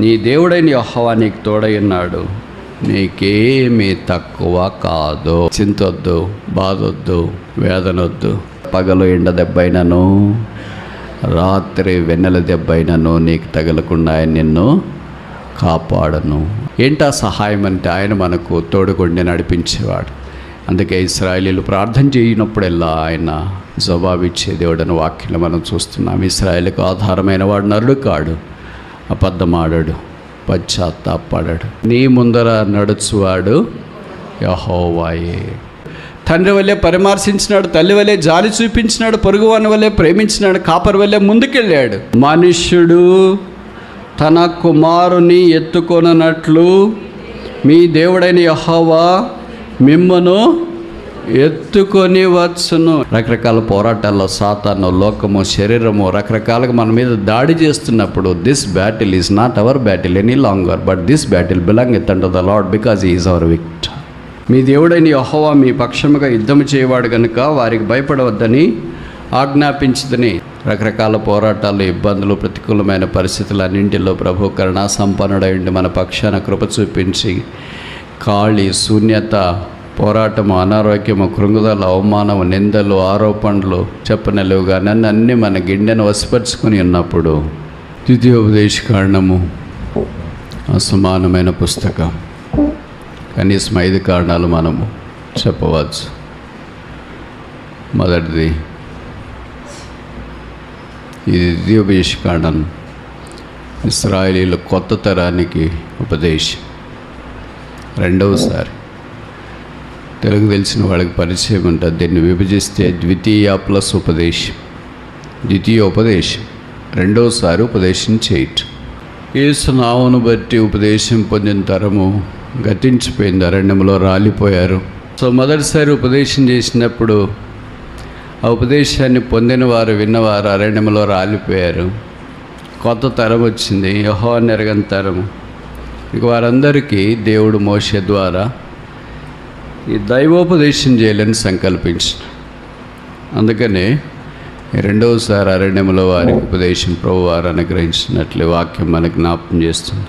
నీ దేవుడైన యెహోవా నీకు తోడై ఉన్నాడు, నీకేమీ తక్కువ కాదు. చింతొద్దు, బాధొద్దు, వేదనొద్దు. పగలు ఎండ దెబ్బైనను, రాత్రి వెన్నెల దెబ్బైనను నీకు తగలకుండా ఆయన నిన్ను కాపాడను. ఏంటా సహాయం అంటే ఆయన మనకు తోడుగుండి నడిపించేవాడు. అందుకే ఇశ్రాయేలీయులు ప్రార్థన చేయనప్పుడల్లా ఆయన జవాబిచ్చే దేవుడని వాక్యంలో మనం చూస్తున్నాం. ఇశ్రాయేలుకు ఆధారమైన వాడు నరుడు కాడు, అబద్ధమాడాడు, పశ్చాత్తాపడాడు. నీ ముందర నడుచువాడు యెహోవాయే. తండ్రి వల్లే పరామర్శించినాడు, తల్లి వల్లే జాలి చూపించినాడు, పొరుగువాని వల్లే ప్రేమించినాడు, కాపరి వల్లే ముందుకెళ్ళాడు. మనుష్యుడు తన కుమారుని ఎత్తుకొనున్నట్లు మీ దేవుడైన యెహోవా మిమ్మును ఎత్తుకొని వచ్చును. రకరకాల పోరాటాల్లో సాతాను, లోకము, శరీరము రకరకాలుగా మన మీద దాడి చేస్తున్నప్పుడు this battle is not our battle any longer, but this battle belong to the Lord because he is our victor. మీ దేవుడైన యెహోవా మీ పక్షముగా యుద్ధము చేయవాడు కనుక వారికి భయపడవద్దని ఆజ్ఞాపించుదని. రకరకాల పోరాటాలు, ఇబ్బందులు, ప్రతికూలమైన పరిస్థితులన్నింటిలో ప్రభు కరుణా సంపన్నుడై ఉండి మన పక్షాన కృప చూపించి ఖాళీ, శూన్యత, పోరాటము, అనారోగ్యము, కృంగుదల, అవమానము, నిందలు, ఆరోపణలు చెప్పనలేవుగా నన్ను అన్నీ మన గిన్నెను వశపరుచుకొని ఉన్నప్పుడు ద్వితీయోపదేశకాండము అసమానమైన పుస్తకం. కనీసం 5 కారణాలు మనము చెప్పవచ్చు. మొదటిది, ఈ ద్వితీయోపదేశకాండం ఇశ్రాయేలీయుల కొత్త తరానికి ఉపదేశం. రెండవసారి తెలుగు తెలిసిన వాళ్ళకి పరిచయం ఉంటుంది. దీన్ని విభజిస్తే ద్వితీయ ప్లస్ ఉపదేశం, ద్వితీయ ఉపదేశం, రెండోసారి ఉపదేశం చేయటం. యేసు నామమును బట్టి ఉపదేశం పొందిన తరము గతించిపోయింది, అరణ్యంలో రాలిపోయారు. సో మొదటిసారి ఉపదేశం చేసినప్పుడు ఆ ఉపదేశాన్ని పొందిన వారు, విన్నవారు అరణ్యంలో రాలిపోయారు. కొత్త తరం వచ్చింది, యెహోవాను ఎరగని తరము. ఇక వారందరికీ దేవుడు మోషే ద్వారా ఈ దైవోపదేశం చేయాలని సంకల్పించిన. అందుకనే రెండవసారి అరణ్యంలో వారికి ఉపదేశం ప్రభు వారు అనుగ్రహించినట్లు వాక్యం మనకు జ్ఞాపకం చేస్తుంది.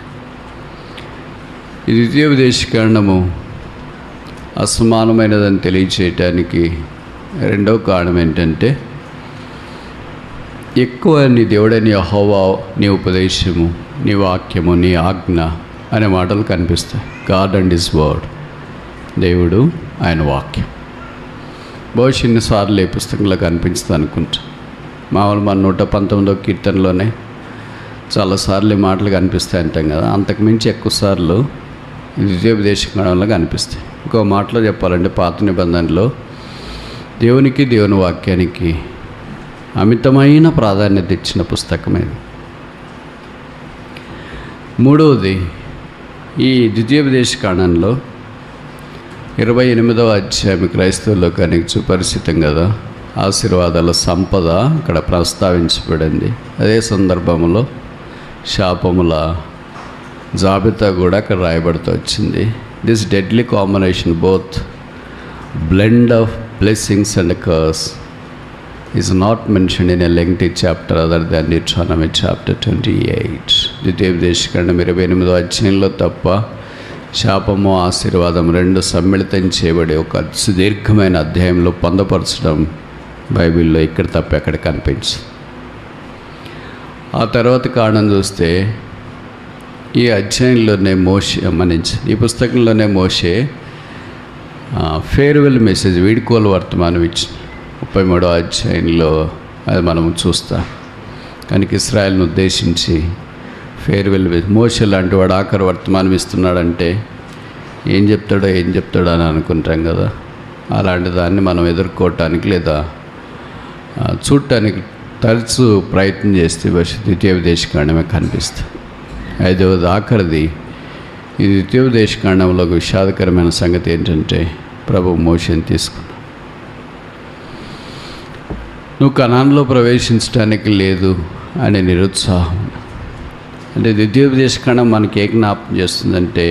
ఈ ద్వితీయోపదేశకాండము అసమానమైనదని తెలియచేయటానికి రెండవ కారణం ఏంటంటే, ఎక్కువ నీ దేవుడైన యెహోవా, నీ ఉపదేశము, నీ వాక్యము, నీ ఆజ్ఞ అనే మాటలు కనిపిస్తాయి. గాడ్ అండ్ హిస్ వర్డ్, దేవుడు, ఆయన వాక్యం. బహుశా ఇన్నిసార్లు ఈ పుస్తకంలో కనిపిస్తుంది అనుకుంటా. మామూలు మన 119వ కీర్తనలోనే చాలాసార్లు ఈ మాటలు కనిపిస్తాయి అంటాం కదా, అంతకుమించి ఎక్కువసార్లు ద్వితీయోపదేశకాండంలో కనిపిస్తాయి. ఇంకో మాటలో చెప్పాలంటే పాత నిబంధనలో దేవునికి, దేవుని వాక్యానికి అమితమైన ప్రాధాన్యత ఇచ్చిన పుస్తకం ఇది. మూడవది, ఈ ద్వితీయోపదేశకాండంలో 28వ అధ్యాయం క్రైస్తవ లోకానికి సుపరిచితం కదా. ఆశీర్వాదాల సంపద అక్కడ ప్రస్తావించబడింది. అదే సందర్భంలో శాపముల జాబితా కూడా అక్కడ రాయబడుతూ వచ్చింది. This deadly combination, both blend of blessings and curse, is not mentioned in a lengthy chapter other than Deuteronomy chapter 28. ద్వితీయోపదేశకాండం 28వ అధ్యాయంలో తప్ప శాపము, ఆశీర్వాదం రెండు సమ్మిళితం చేయబడి ఒక సుదీర్ఘమైన అధ్యాయంలో పొందపరచడం బైబిల్లో ఇక్కడ తప్ప ఎక్కడ కనిపించదు. ఆ తర్వాత కారణం చూస్తే ఈ అధ్యాయంలోనే మోషే ఈ పుస్తకంలోనే మోషే ఫేర్వెల్ మెసేజ్, వీడ్కోలు వర్తమానం ఇచ్చిన 33వ అధ్యాయంలో అది మనం చూస్తాం. కనుక ఇశ్రాయేల్ను ఉద్దేశించి ఫేర్వెల్ మోషే లాంటి వాడు ఆఖరి వర్తమానం ఇస్తున్నాడంటే ఏం చెప్తాడో అని అనుకుంటాం కదా. అలాంటి దాన్ని మనం ఎదుర్కోవటానికి లేదా చూడటానికి తరచు ప్రయత్నం చేస్తే ద్వితీయోపదేశకాండమే కనిపిస్తుంది. 5వది, ఆఖరిది, ఈ ద్వితీయోపదేశకాండంలో ఒక విషాదకరమైన సంగతి ఏంటంటే, ప్రభు మోషేని తీసుకున్నాడు. నువ్వు కనాన్లో ప్రవేశించడానికి లేదు అనే నిరుత్సాహం. అంటే ద్వితీయోపదేశకాండం మనకి ఏ జ్ఞాపకం చేస్తుందంటే,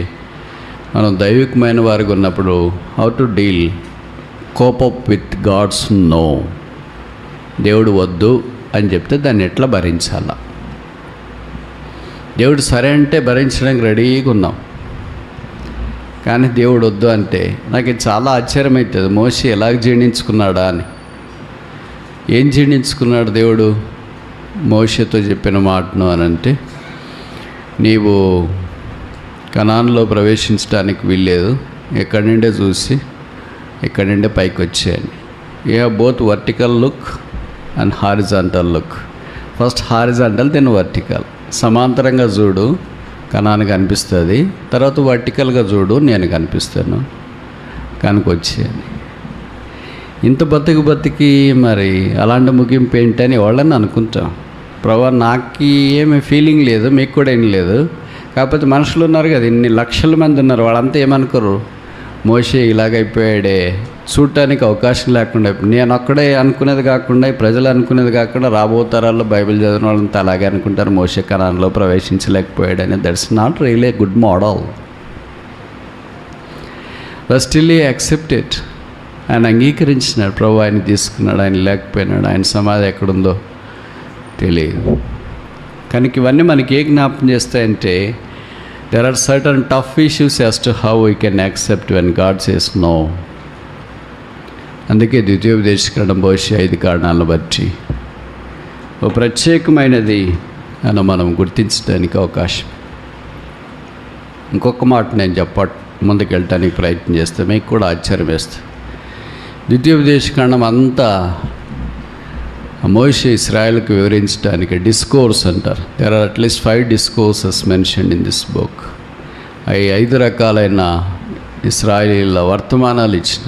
మనం దైవికమైన వారికి ఉన్నప్పుడు how to deal, cope up with gods no. దేవుడు వద్దు అని చెప్తే దాన్ని ఎట్లా భరించాలా. దేవుడు సరే అంటే భరించడానికి రెడీగా ఉన్నాం. కానీ దేవుడు వద్దు అంటే నాకు ఇది చాలా ఆశ్చర్యమవుతుంది. మోషే ఎలాగ జీర్ణించుకున్నాడా అని. ఏం జీర్ణించుకున్నాడు దేవుడు మోషేతో చెప్పిన మాటను అని అంటే, నీవు కనాన్లో ప్రవేశించడానికి వీల్లేదు, ఎక్కడి నుండే చూసి ఎక్కడి నుండే పైకి వచ్చేయని. You have both vertical look and horizontal look. First horizontal, then vertical. సమాంతరంగా చూడు, కనాను కనిపిస్తుంది. తర్వాత వర్టికల్గా చూడు, నేను కనిపిస్తాను, కనుక వచ్చేయని. ఇంత బతికి మరి అలాంటి ముగింపు ఏంటని ఎవళ్ళని అనుకుంటాం. ప్రభా నాకు ఏమీ ఫీలింగ్ లేదు, మీకు కూడా ఏం లేదు. కాకపోతే మనుషులు ఉన్నారు కదా, ఇన్ని లక్షల మంది ఉన్నారు, వాళ్ళంతా ఏమనుకోరు, మోషే ఇలాగైపోయాడే, చూడటానికి అవకాశం లేకుండా. నేను ఒక్కడే అనుకునేది కాకుండా, ప్రజలు అనుకునేది కాకుండా, రాబో తరాల్లో బైబిల్ చదివిన వాళ్ళంతా అలాగే అనుకుంటారు, మోషే కనాన్లో ప్రవేశించలేకపోయాడని. That's not really a good model. But still he accepted. ఆయన అంగీకరించినాడు. ప్రభు ఆయన తీసుకున్నాడు, ఆయన లేకపోయినాడు, ఆయన సమాధి ఎక్కడుందో తెలియదు. కనుక ఇవన్నీ మనకి ఏ జ్ఞాపకం చేస్తాయంటే, there are certain tough issues as to how we can accept when God says no. అందుకే ద్వితీయోపదేశకాండం బహుశా 5 కారణాలను బట్టి ఓ ప్రత్యేకమైనది అని మనం గుర్తించడానికి అవకాశం. ఇంకొక మాట నేను ముందుకెళ్ళటానికి ప్రయత్నం చేస్తే మీకు కూడా ఆశ్చర్యం వేస్తుంది. ద్వితీయోపదేశకాండం అంతా మోషే ఇశ్రాయేలుకు వివరించడానికి డిస్కోర్స్ అంటారు. There are at least 5 discourses mentioned in this book. అవి 5 రకాలైన ఇశ్రాయేలీల వర్తమానాలు ఇచ్చిన.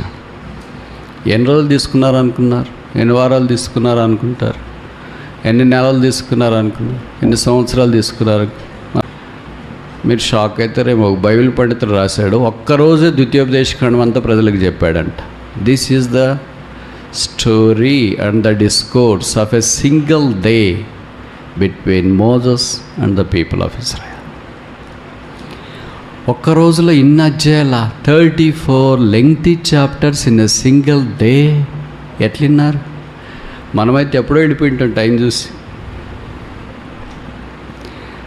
ఎన్ని రోజులు తీసుకున్నారు అనుకున్నారు? ఎన్ని వారాలు తీసుకున్నారు అనుకుంటారు? ఎన్ని నెలలు తీసుకున్నారు అనుకున్నారు? ఎన్ని సంవత్సరాలు తీసుకున్నారు? మీరు షాక్ అవుతారేమో. బైబిల్ పండితుడు రాశాడు, ఒక్కరోజే ద్వితీయోపదేశకాండం అంతా ప్రజలకు చెప్పాడంట. This is the story and the discourse of a single day between Moses and the people of Israel. ఒక్క రోజులో ఇన్ని అధ్యాయాల 34 lengthy chapters in a single day. ఎట్లున్నారు? మనమైతే ఎప్పుడో వెళ్ళిపోయింటాం టైం చూసి.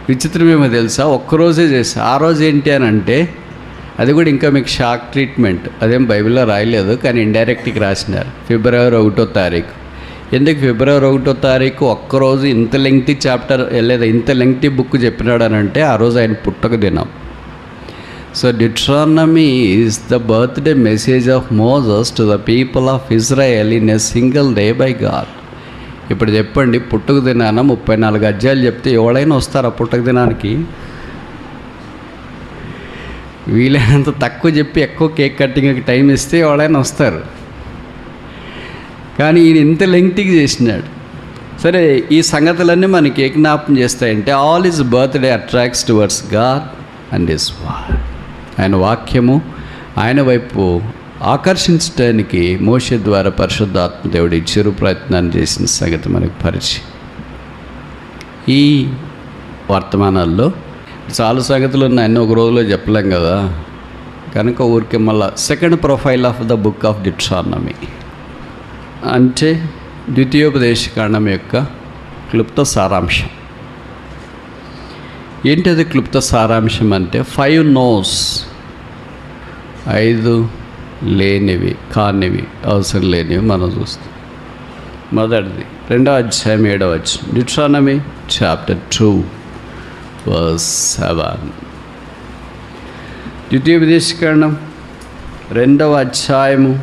విచిత్రమేమో తెలుసా, ఒక్కరోజే చేసా. ఆ రోజు ఏంటి అని అంటే, అది కూడా ఇంకా మీకు షాక్ ట్రీట్మెంట్. అదేం బైబిల్లో రాయలేదు, కానీ ఇండైరెక్ట్గా రాసినారు. ఫిబ్రవరి 1వ తారీఖు. ఎందుకు ఫిబ్రవరి 1వ తారీఖు ఒక్కరోజు ఇంత లెంగ్తీ చాప్టర్ లేదా ఇంత లెంగ్తీ బుక్ చెప్పినాడు అని అంటే, ఆ రోజు ఆయన పుట్టక దినం. So Deuteronomy is the birthday message of Moses to the people of Israel in a single day by God. ఇప్పుడు చెప్పండి, పుట్టుక దినాన 34 అధ్యాయాలు చెప్తే ఎవడైనా వస్తారా పుట్టుక దినానికి? వీలైనంత తక్కువ చెప్పి ఎక్కువ కేక్ కట్టింగ్కి టైం ఇస్తే ఎవరైనా వస్తారు. కానీ ఈయన ఇంత లెంగ్తీగా చేసినాడు. సరే, ఈ సంగతులన్నీ మనకి ఏ జ్ఞాపకం చేస్తాయంటే, all his birthday attracts towards God and his word. ఆయన వాక్యము ఆయన వైపు ఆకర్షించడానికి మోషే ద్వారా పరిశుద్ధాత్మ దేవుడు చిరు ప్రయత్నాన్ని చేసిన సంగతి మనకు పరిచయం. ఈ వర్తమానాల్లో చాలా సంగతులు ఉన్నాయి, అన్నీ ఒక రోజులో చెప్పలేం కదా. కనుక ఊరికే మళ్ళా second profile of the book of Deuteronomy అంటే ద్వితీయోపదేశకాండం యొక్క క్లుప్త సారాంశం. ఏంటది క్లుప్త సారాంశం అంటే, 5 no's, 5 లేనివి, కానివి, అవసరం లేనివి మనం చూస్తాం. మొదటిది 2వ అధ్యాయం 7వ వచనం, డిట్రానమీ చాప్టర్ 2 verse 7. ద్వితీయోపదేశకాండం 2వ అధ్యాయము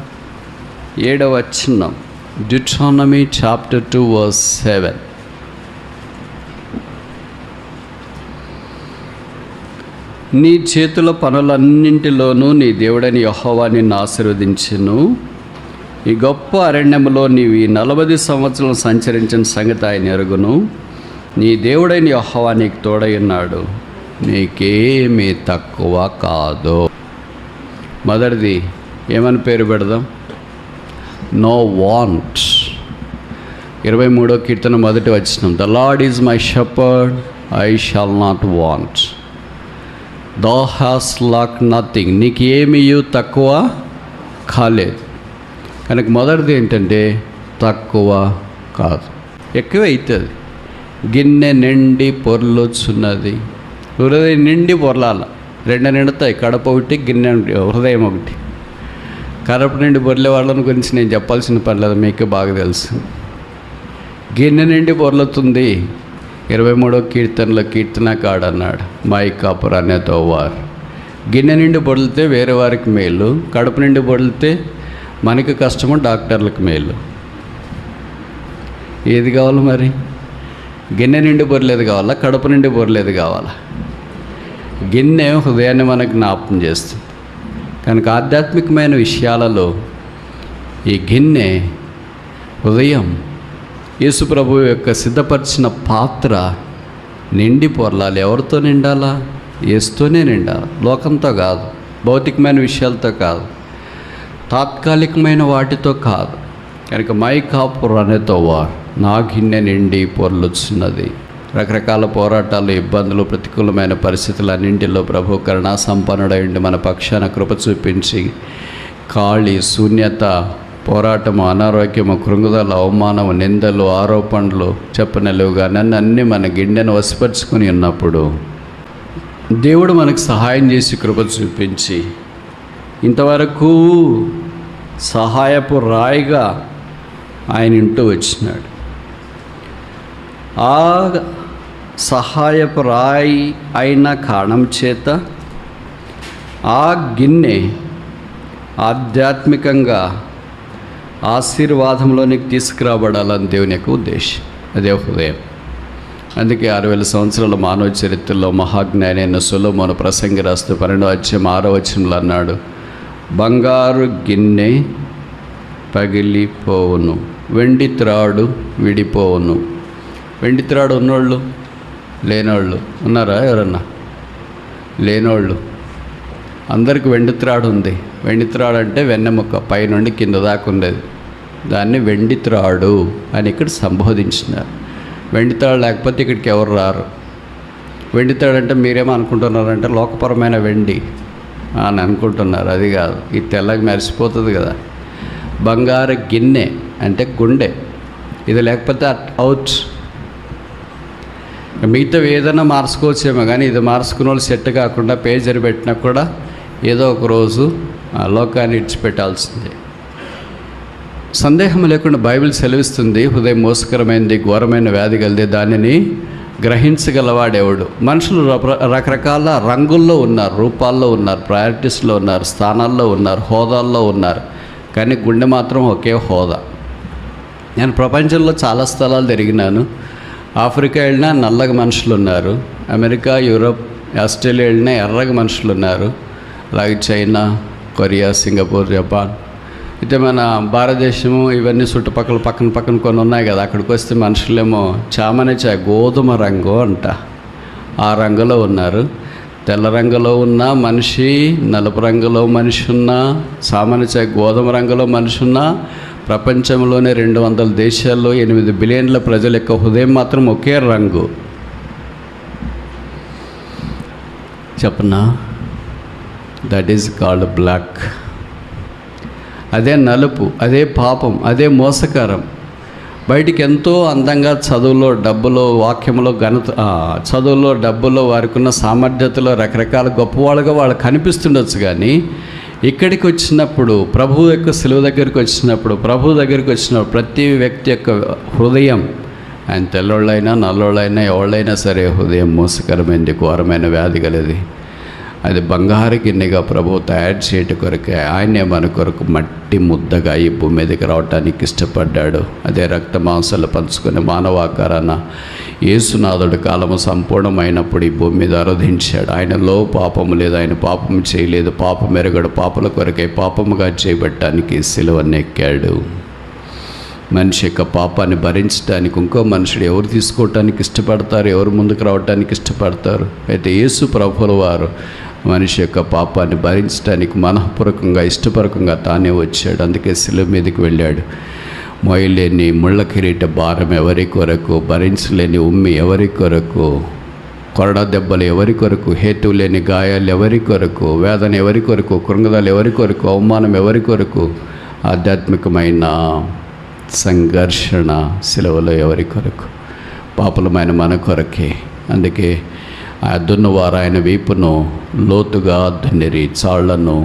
7వ వచనం, డిట్రానమీ చాప్టర్ 2 verse 7. నీ చేతుల పనులన్నింటిలోనూ నీ దేవుడని యెహోవా నిన్ను ఆశీర్వదించెను. ఈ గొప్ప అరణ్యములో నీవు 40 సంవత్సరాలు సంచరించిన సంగతి ఆయన ఎరుగును. నీ దేవుడైన యెహోవా నీకు తోడై ఉన్నాడు, నీకేమీ తక్కువ కాదు. మొదటిది ఏమని పేరు పెడదాం? No want. 23వ కీర్తన 1వ వచనం, the Lord is my shepherd, I shall not want. Thou hast lack nothing. నీకు ఏమీ తక్కువ కాలేదు. కనుక మొదటిది ఏంటంటే తక్కువ కాదు, ఎక్కువ అవుతుంది. గిన్నె నిండి పొర్లుచున్నది, హృదయం నిండి పొరలాల. రెండు నిండుతాయి, కడప ఒకటి, గిన్నె హృదయం ఒకటి. కడప నిండి బొర్లే వాళ్ళని గురించి నేను చెప్పాల్సిన పర్లేదు, మీకే బాగా తెలుసు. గిన్నె నిండి బొర్లుతుంది. 23వ కీర్తనలో కీర్తనకాడన్నాడు, మై కాపుర్ అనే తోవార్. గిన్నె నిండి బొర్లితే వేరే వారికి మేలు, కడుపు నిండి బొర్లితే మనకి కష్టము, డాక్టర్లకు మేలు. ఏది కావాలి మరి? గిన్నె నిండి బొర్లేదు కావాలా, కడుపు నిండి బొర్లేదు కావాలా? గిన్నె హృదయాన్ని మనకు జ్ఞాపకం చేస్తుంది. కనుక ఆధ్యాత్మికమైన విషయాలలో ఈ గిన్నె హృదయం యేసు ప్రభువు యొక్క సిద్ధపరిచిన పాత్ర నిండి పొరలాలి. ఎవరితో నిండాలా? యేసుతోనే నిండాలి, లోకంతో కాదు, భౌతికమైన విషయాలతో కాదు, తాత్కాలికమైన వాటితో కాదు. కనుక మై కాపుర్ అనే తోవార్, నా గిన్నె నిండి పొర్లుచున్నది. రకరకాల పోరాటాలు, ఇబ్బందులు, ప్రతికూలమైన పరిస్థితులన్నింటిలో ప్రభు కరుణా సంపన్నుడైండి మన పక్షాన కృప చూపించి ఖాళీ, శూన్యత, పోరాటము, అనారోగ్యము, కృంగుదల, అవమానము, నిందలు, ఆరోపణలు చెప్పనలేవుగా అన్నీ మన గిన్నెను వశపరుచుకొని ఉన్నప్పుడు దేవుడు మనకు సహాయం చేసి కృప చూపించి ఇంతవరకు సహాయపు రాయిగా ఆయన ఇంటూ వచ్చినాడు. ఆ సహాయపు రాయి అయిన కారణం చేత ఆ గిన్నె ఆధ్యాత్మికంగా ఆశీర్వాదంలోనికి తీసుకురాబడాలని దేవుని యొక్క ఉద్దేశం. అదే హృదయం. అందుకే 6000 సంవత్సరాల మానవ చరిత్రలో మహాజ్ఞాని అయిన సొలొమోను ప్రసంగి రాస్తూ 12వ అన్నాడు, బంగారు గిన్నె పగిలిపోవును, వెండి త్రాడు విడిపోవును. వెండి త్రాడు ఉన్నోళ్ళు, లేనోళ్ళు ఉన్నారా? ఎవరన్నా? లేనోళ్ళు. అందరికి వెండి త్రాడు ఉంది. వెండి త్రాడు అంటే వెన్నెముక్క పైనుండి కింద దాకా ఉండేది. దాన్ని వెండి త్రాడు అని ఇక్కడ సంబోధించినారు. వెండి త్రాడు లేకపోతే ఇక్కడికి ఎవరు రారు. వెండి త్రాడు అంటే మీరేమో అనుకుంటున్నారంటే లోకపరమైన వెండి అని అనుకుంటున్నారు. అది కాదు, ఈ తెల్లగా మెరిసిపోతుంది కదా. బంగారు గిన్నె అంటే గుండె. ఇది లేకపోతే అవుట్. మిగతా ఏదైనా మార్చుకోవచ్చేమో, కానీ ఇది మార్చుకున్న వాళ్ళు సెట్ కాకుండా పేజర్ పెట్టినా కూడా ఏదో ఒక రోజు ఆ లోకాన్ని ఇడిచిపెట్టాల్సిందే. సందేహం లేకుండా బైబిల్ సెలవిస్తుంది, హృదయం మోసకరమైనది, ఘోరమైన వ్యాధి కలిదే, దానిని గ్రహించగలవాడెవడు. మనుషులు రకరకాల రంగుల్లో ఉన్నారు, రూపాల్లో ఉన్నారు, ప్రయారిటీస్లో ఉన్నారు, స్థానాల్లో ఉన్నారు, హోదాల్లో ఉన్నారు. కానీ గుండె మాత్రం ఒకే హోదా. నేను ప్రపంచంలో చాలా స్థలాలు తిరిగినాను. ఆఫ్రికా వెళ్ళినా నల్లగా మనుషులు ఉన్నారు, అమెరికా, యూరోప్, ఆస్ట్రేలియా వెళ్ళినా ఎర్రగా మనుషులు ఉన్నారు, అలాగే చైనా, కొరియా, సింగపూర్, జపాన్. అయితే మన భారతదేశము ఇవన్నీ చుట్టుపక్కల పక్కన కొన్ని ఉన్నాయి కదా. అక్కడికి వస్తే మనుషులేమో చామనే గోధుమ రంగు అంట, ఆ రంగులో ఉన్నారు. తెల్ల రంగులో ఉన్న మనిషి, నలుపు రంగులో మనిషి ఉన్నా, సామాన్య గోధుమ రంగులో మనిషి ఉన్నా, ప్రపంచంలోనే 200 దేశాల్లో 8 బిలియన్ల ప్రజల యొక్క హృదయం మాత్రం ఒకే రంగు. చెప్పనా? That is called black. అదే నలుపు, అదే పాపం, అదే మోసకరం. బయటికి ఎంతో అందంగా చదువులో, డబ్బులో, వాక్యంలో, చదువులో, డబ్బులో, వారికి ఉన్న సామర్థ్యతలో రకరకాల గొప్పవాళ్ళుగా వాళ్ళు కనిపిస్తుండొచ్చు. కానీ ఇక్కడికి వచ్చినప్పుడు, ప్రభు యొక్క సిలువ దగ్గరికి వచ్చినప్పుడు ప్రతి వ్యక్తి యొక్క హృదయం, ఆయన తెల్లోళ్ళైనా నల్లోళ్ళైనా ఎవళ్ళైనా సరే, హృదయం మోసకరమైనది, ఘోరమైన వ్యాధి గలది. అది బంగారు గిన్నెగా ప్రభు తయారు చేయటం కొరకే ఆయనే మన కొరకు మట్టి ముద్దగా ఈ భూమి మీదకి రావటానికి ఇష్టపడ్డాడు. అదే రక్త మాంసాలు పంచుకునే మానవాకారాన యేసునాథుడు కాలము సంపూర్ణమైనప్పుడు ఈ భూమి మీద ఆరాధించాడు. ఆయనలో పాపము లేదు, ఆయన పాపము చేయలేదు, పాపం మెరుగడు, పాపల కొరకే పాపముగా చేయబట్టడానికి సిలువనెక్కాడు. మనిషి యొక్క పాపాన్ని భరించడానికి ఇంకో మనుషుడు ఎవరు తీసుకోవటానికి ఇష్టపడతారు, ఎవరు ముందుకు రావటానికి ఇష్టపడతారు? అయితే యేసు ప్రభువుల వారు మనిషి యొక్క పాపాన్ని భరించడానికి మనఃపూర్వకంగా, ఇష్టపూర్వకంగా తానే వచ్చాడు. అందుకే శిలువ మీదకి వెళ్ళాడు. మోయలేని ముళ్ళ కిరీట భారం ఎవరి కొరకు, భరించలేని ఉమ్మి ఎవరి కొరకు, కొరడా దెబ్బలు ఎవరి కొరకు, హేతువు లేని గాయాలు ఎవరి కొరకు, వేదన ఎవరి కొరకు, కృంగదాలు ఎవరి కొరకు, అవమానం ఎవరి కొరకు, ఆధ్యాత్మికమైన సంఘర్షణ సిలువలో ఎవరి కొరకు? పాపులమైన మన కొరకే. అందుకే ఆ దున్నవారు ఆయన వీపును లోతుగా దున్నిరి, చాళ్లను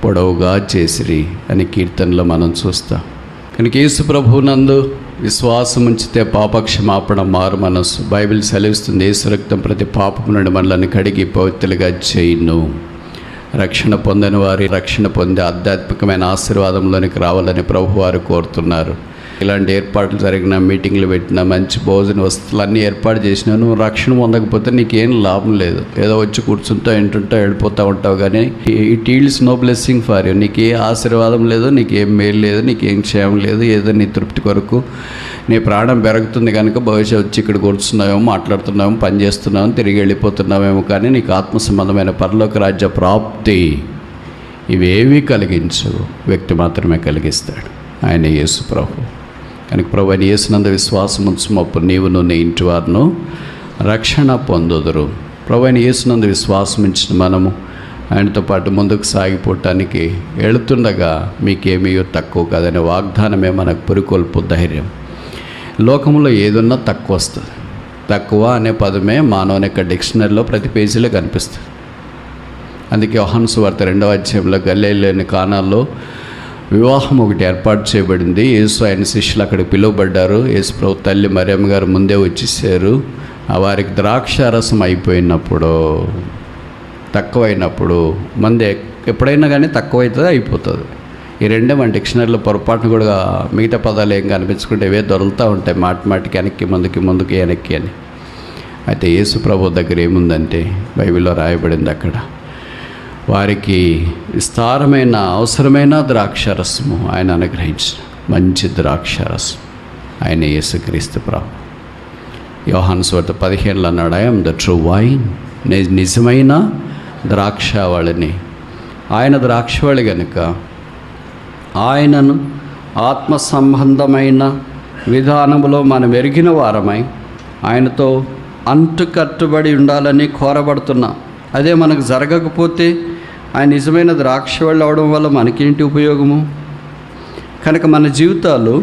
పొడవుగా చేసిరి అని కీర్తనలో మనం చూస్తాం. కనుక యేసు ప్రభువునందు విశ్వాసం ఉంచితే పాపక్షమాపణ, మారు మనస్సు. బైబిల్ సెలవిస్తుంది, యేసు రక్తం ప్రతి పాపము నుండి మనల్ని కడిగి పవిత్రులుగా చేయును. రక్షణ పొందని వారి రక్షణ పొందే ఆధ్యాత్మికమైన ఆశీర్వాదంలోనికి రావాలని ప్రభువారు కోరుతున్నారు. ఇలాంటి ఏర్పాట్లు జరిగిన, మీటింగ్లు పెట్టినా, మంచి భోజన వస్తువులు అన్నీ ఏర్పాటు చేసినా నువ్వు రక్షణ పొందకపోతే నీకేం లాభం లేదు. ఏదో వచ్చి కూర్చుంటా వింటుంటా వెళ్ళిపోతూ ఉంటావు, కానీ it yields no blessing for you. నీకు ఏ ఆశీర్వాదం లేదు, నీకేం మేలు లేదు, నీకేం క్షేమం లేదు. ఏదో నీ తృప్తి కొరకు నీ ప్రాణం పెరుగుతుంది కనుక భవిష్యత్తు వచ్చి ఇక్కడ కూర్చున్నావేమో, మాట్లాడుతున్నావేమో, పని చేస్తున్నావేమో, తిరిగి వెళ్ళిపోతున్నావేమో, కానీ నీకు ఆత్మ సంబంధమైన పరలోక రాజ్య ప్రాప్తి ఇవేవీ కలిగించవు. వ్యక్తి మాత్రమే కలిగిస్తాడు, ఆయన యేసు ప్రభు. కనుక ప్రభు అయిన యేసునందు విశ్వాసం ఉంచుమప్పుడు నీవును నీ ఇంటి వారును రక్షణ పొందుదురు. ప్రభు అయిన యేసునందు విశ్వాసం ఉంచిన మనము ఆయనతో పాటు ముందుకు సాగిపోవటానికి వెళుతుండగా మీకేమీ తక్కువ కాదనే వాగ్దానమే మనకు పురికొల్పు ధైర్యం. లోకంలో ఏదున్నా తక్కువ వస్తుంది. తక్కువ అనే పదమే మానవుని యొక్క డిక్షనరీలో ప్రతి పేజీలో కనిపిస్తుంది. అందుకే యోహాను సువార్త 2వ అధ్యాయంలో గలిలయలోని కానాల్లో వివాహం ఒకటి ఏర్పాటు చేయబడింది. యేసు ఆయన శిష్యులు అక్కడికి పిలువబడ్డారు. యేసు ప్రభు తల్లి మరియమ్మ గారు ముందే వచ్చేసారు. వారికి ద్రాక్షారసం అయిపోయినప్పుడు, తక్కువైనప్పుడు, మంది ఎప్పుడైనా కానీ తక్కువైతుంది, అయిపోతుంది. ఈ రెండే మన డిక్షనరీలో పొరపాటును కూడా మిగతా పదాలు ఏం కనిపించుకుంటే ఇవే దొరుకుతూ ఉంటాయి, మాటికి వెనక్కి ముందుకి వెనక్కి అని. అయితే యేసు ప్రభు దగ్గర ఏముందంటే బైబిల్లో రాయబడింది, అక్కడ వారికి విస్తారమైన అవసరమైన ద్రాక్షారసము ఆయన అనుగ్రహించిన మంచి ద్రాక్షారసం ఆయన యేసుక్రీస్తు ప్రభు. యోహాను సువార్త 15లో అన్నాడు, I am the true wine. నిజమైన ద్రాక్షావళిని. ఆయన ద్రాక్షావళి కనుక ఆయనను ఆత్మ సంబంధమైన విధానంలో మనం ఎరిగిన వారమై ఆయనతో అంటుకట్టుబడి ఉండాలని కోరబడుతున్నాం. అదే మనకు జరగకపోతే ఆయన నిజమైన ద్రాక్షవల్లి అవడం వల్ల మనకేంటి ఉపయోగము? కనుక మన జీవితాలు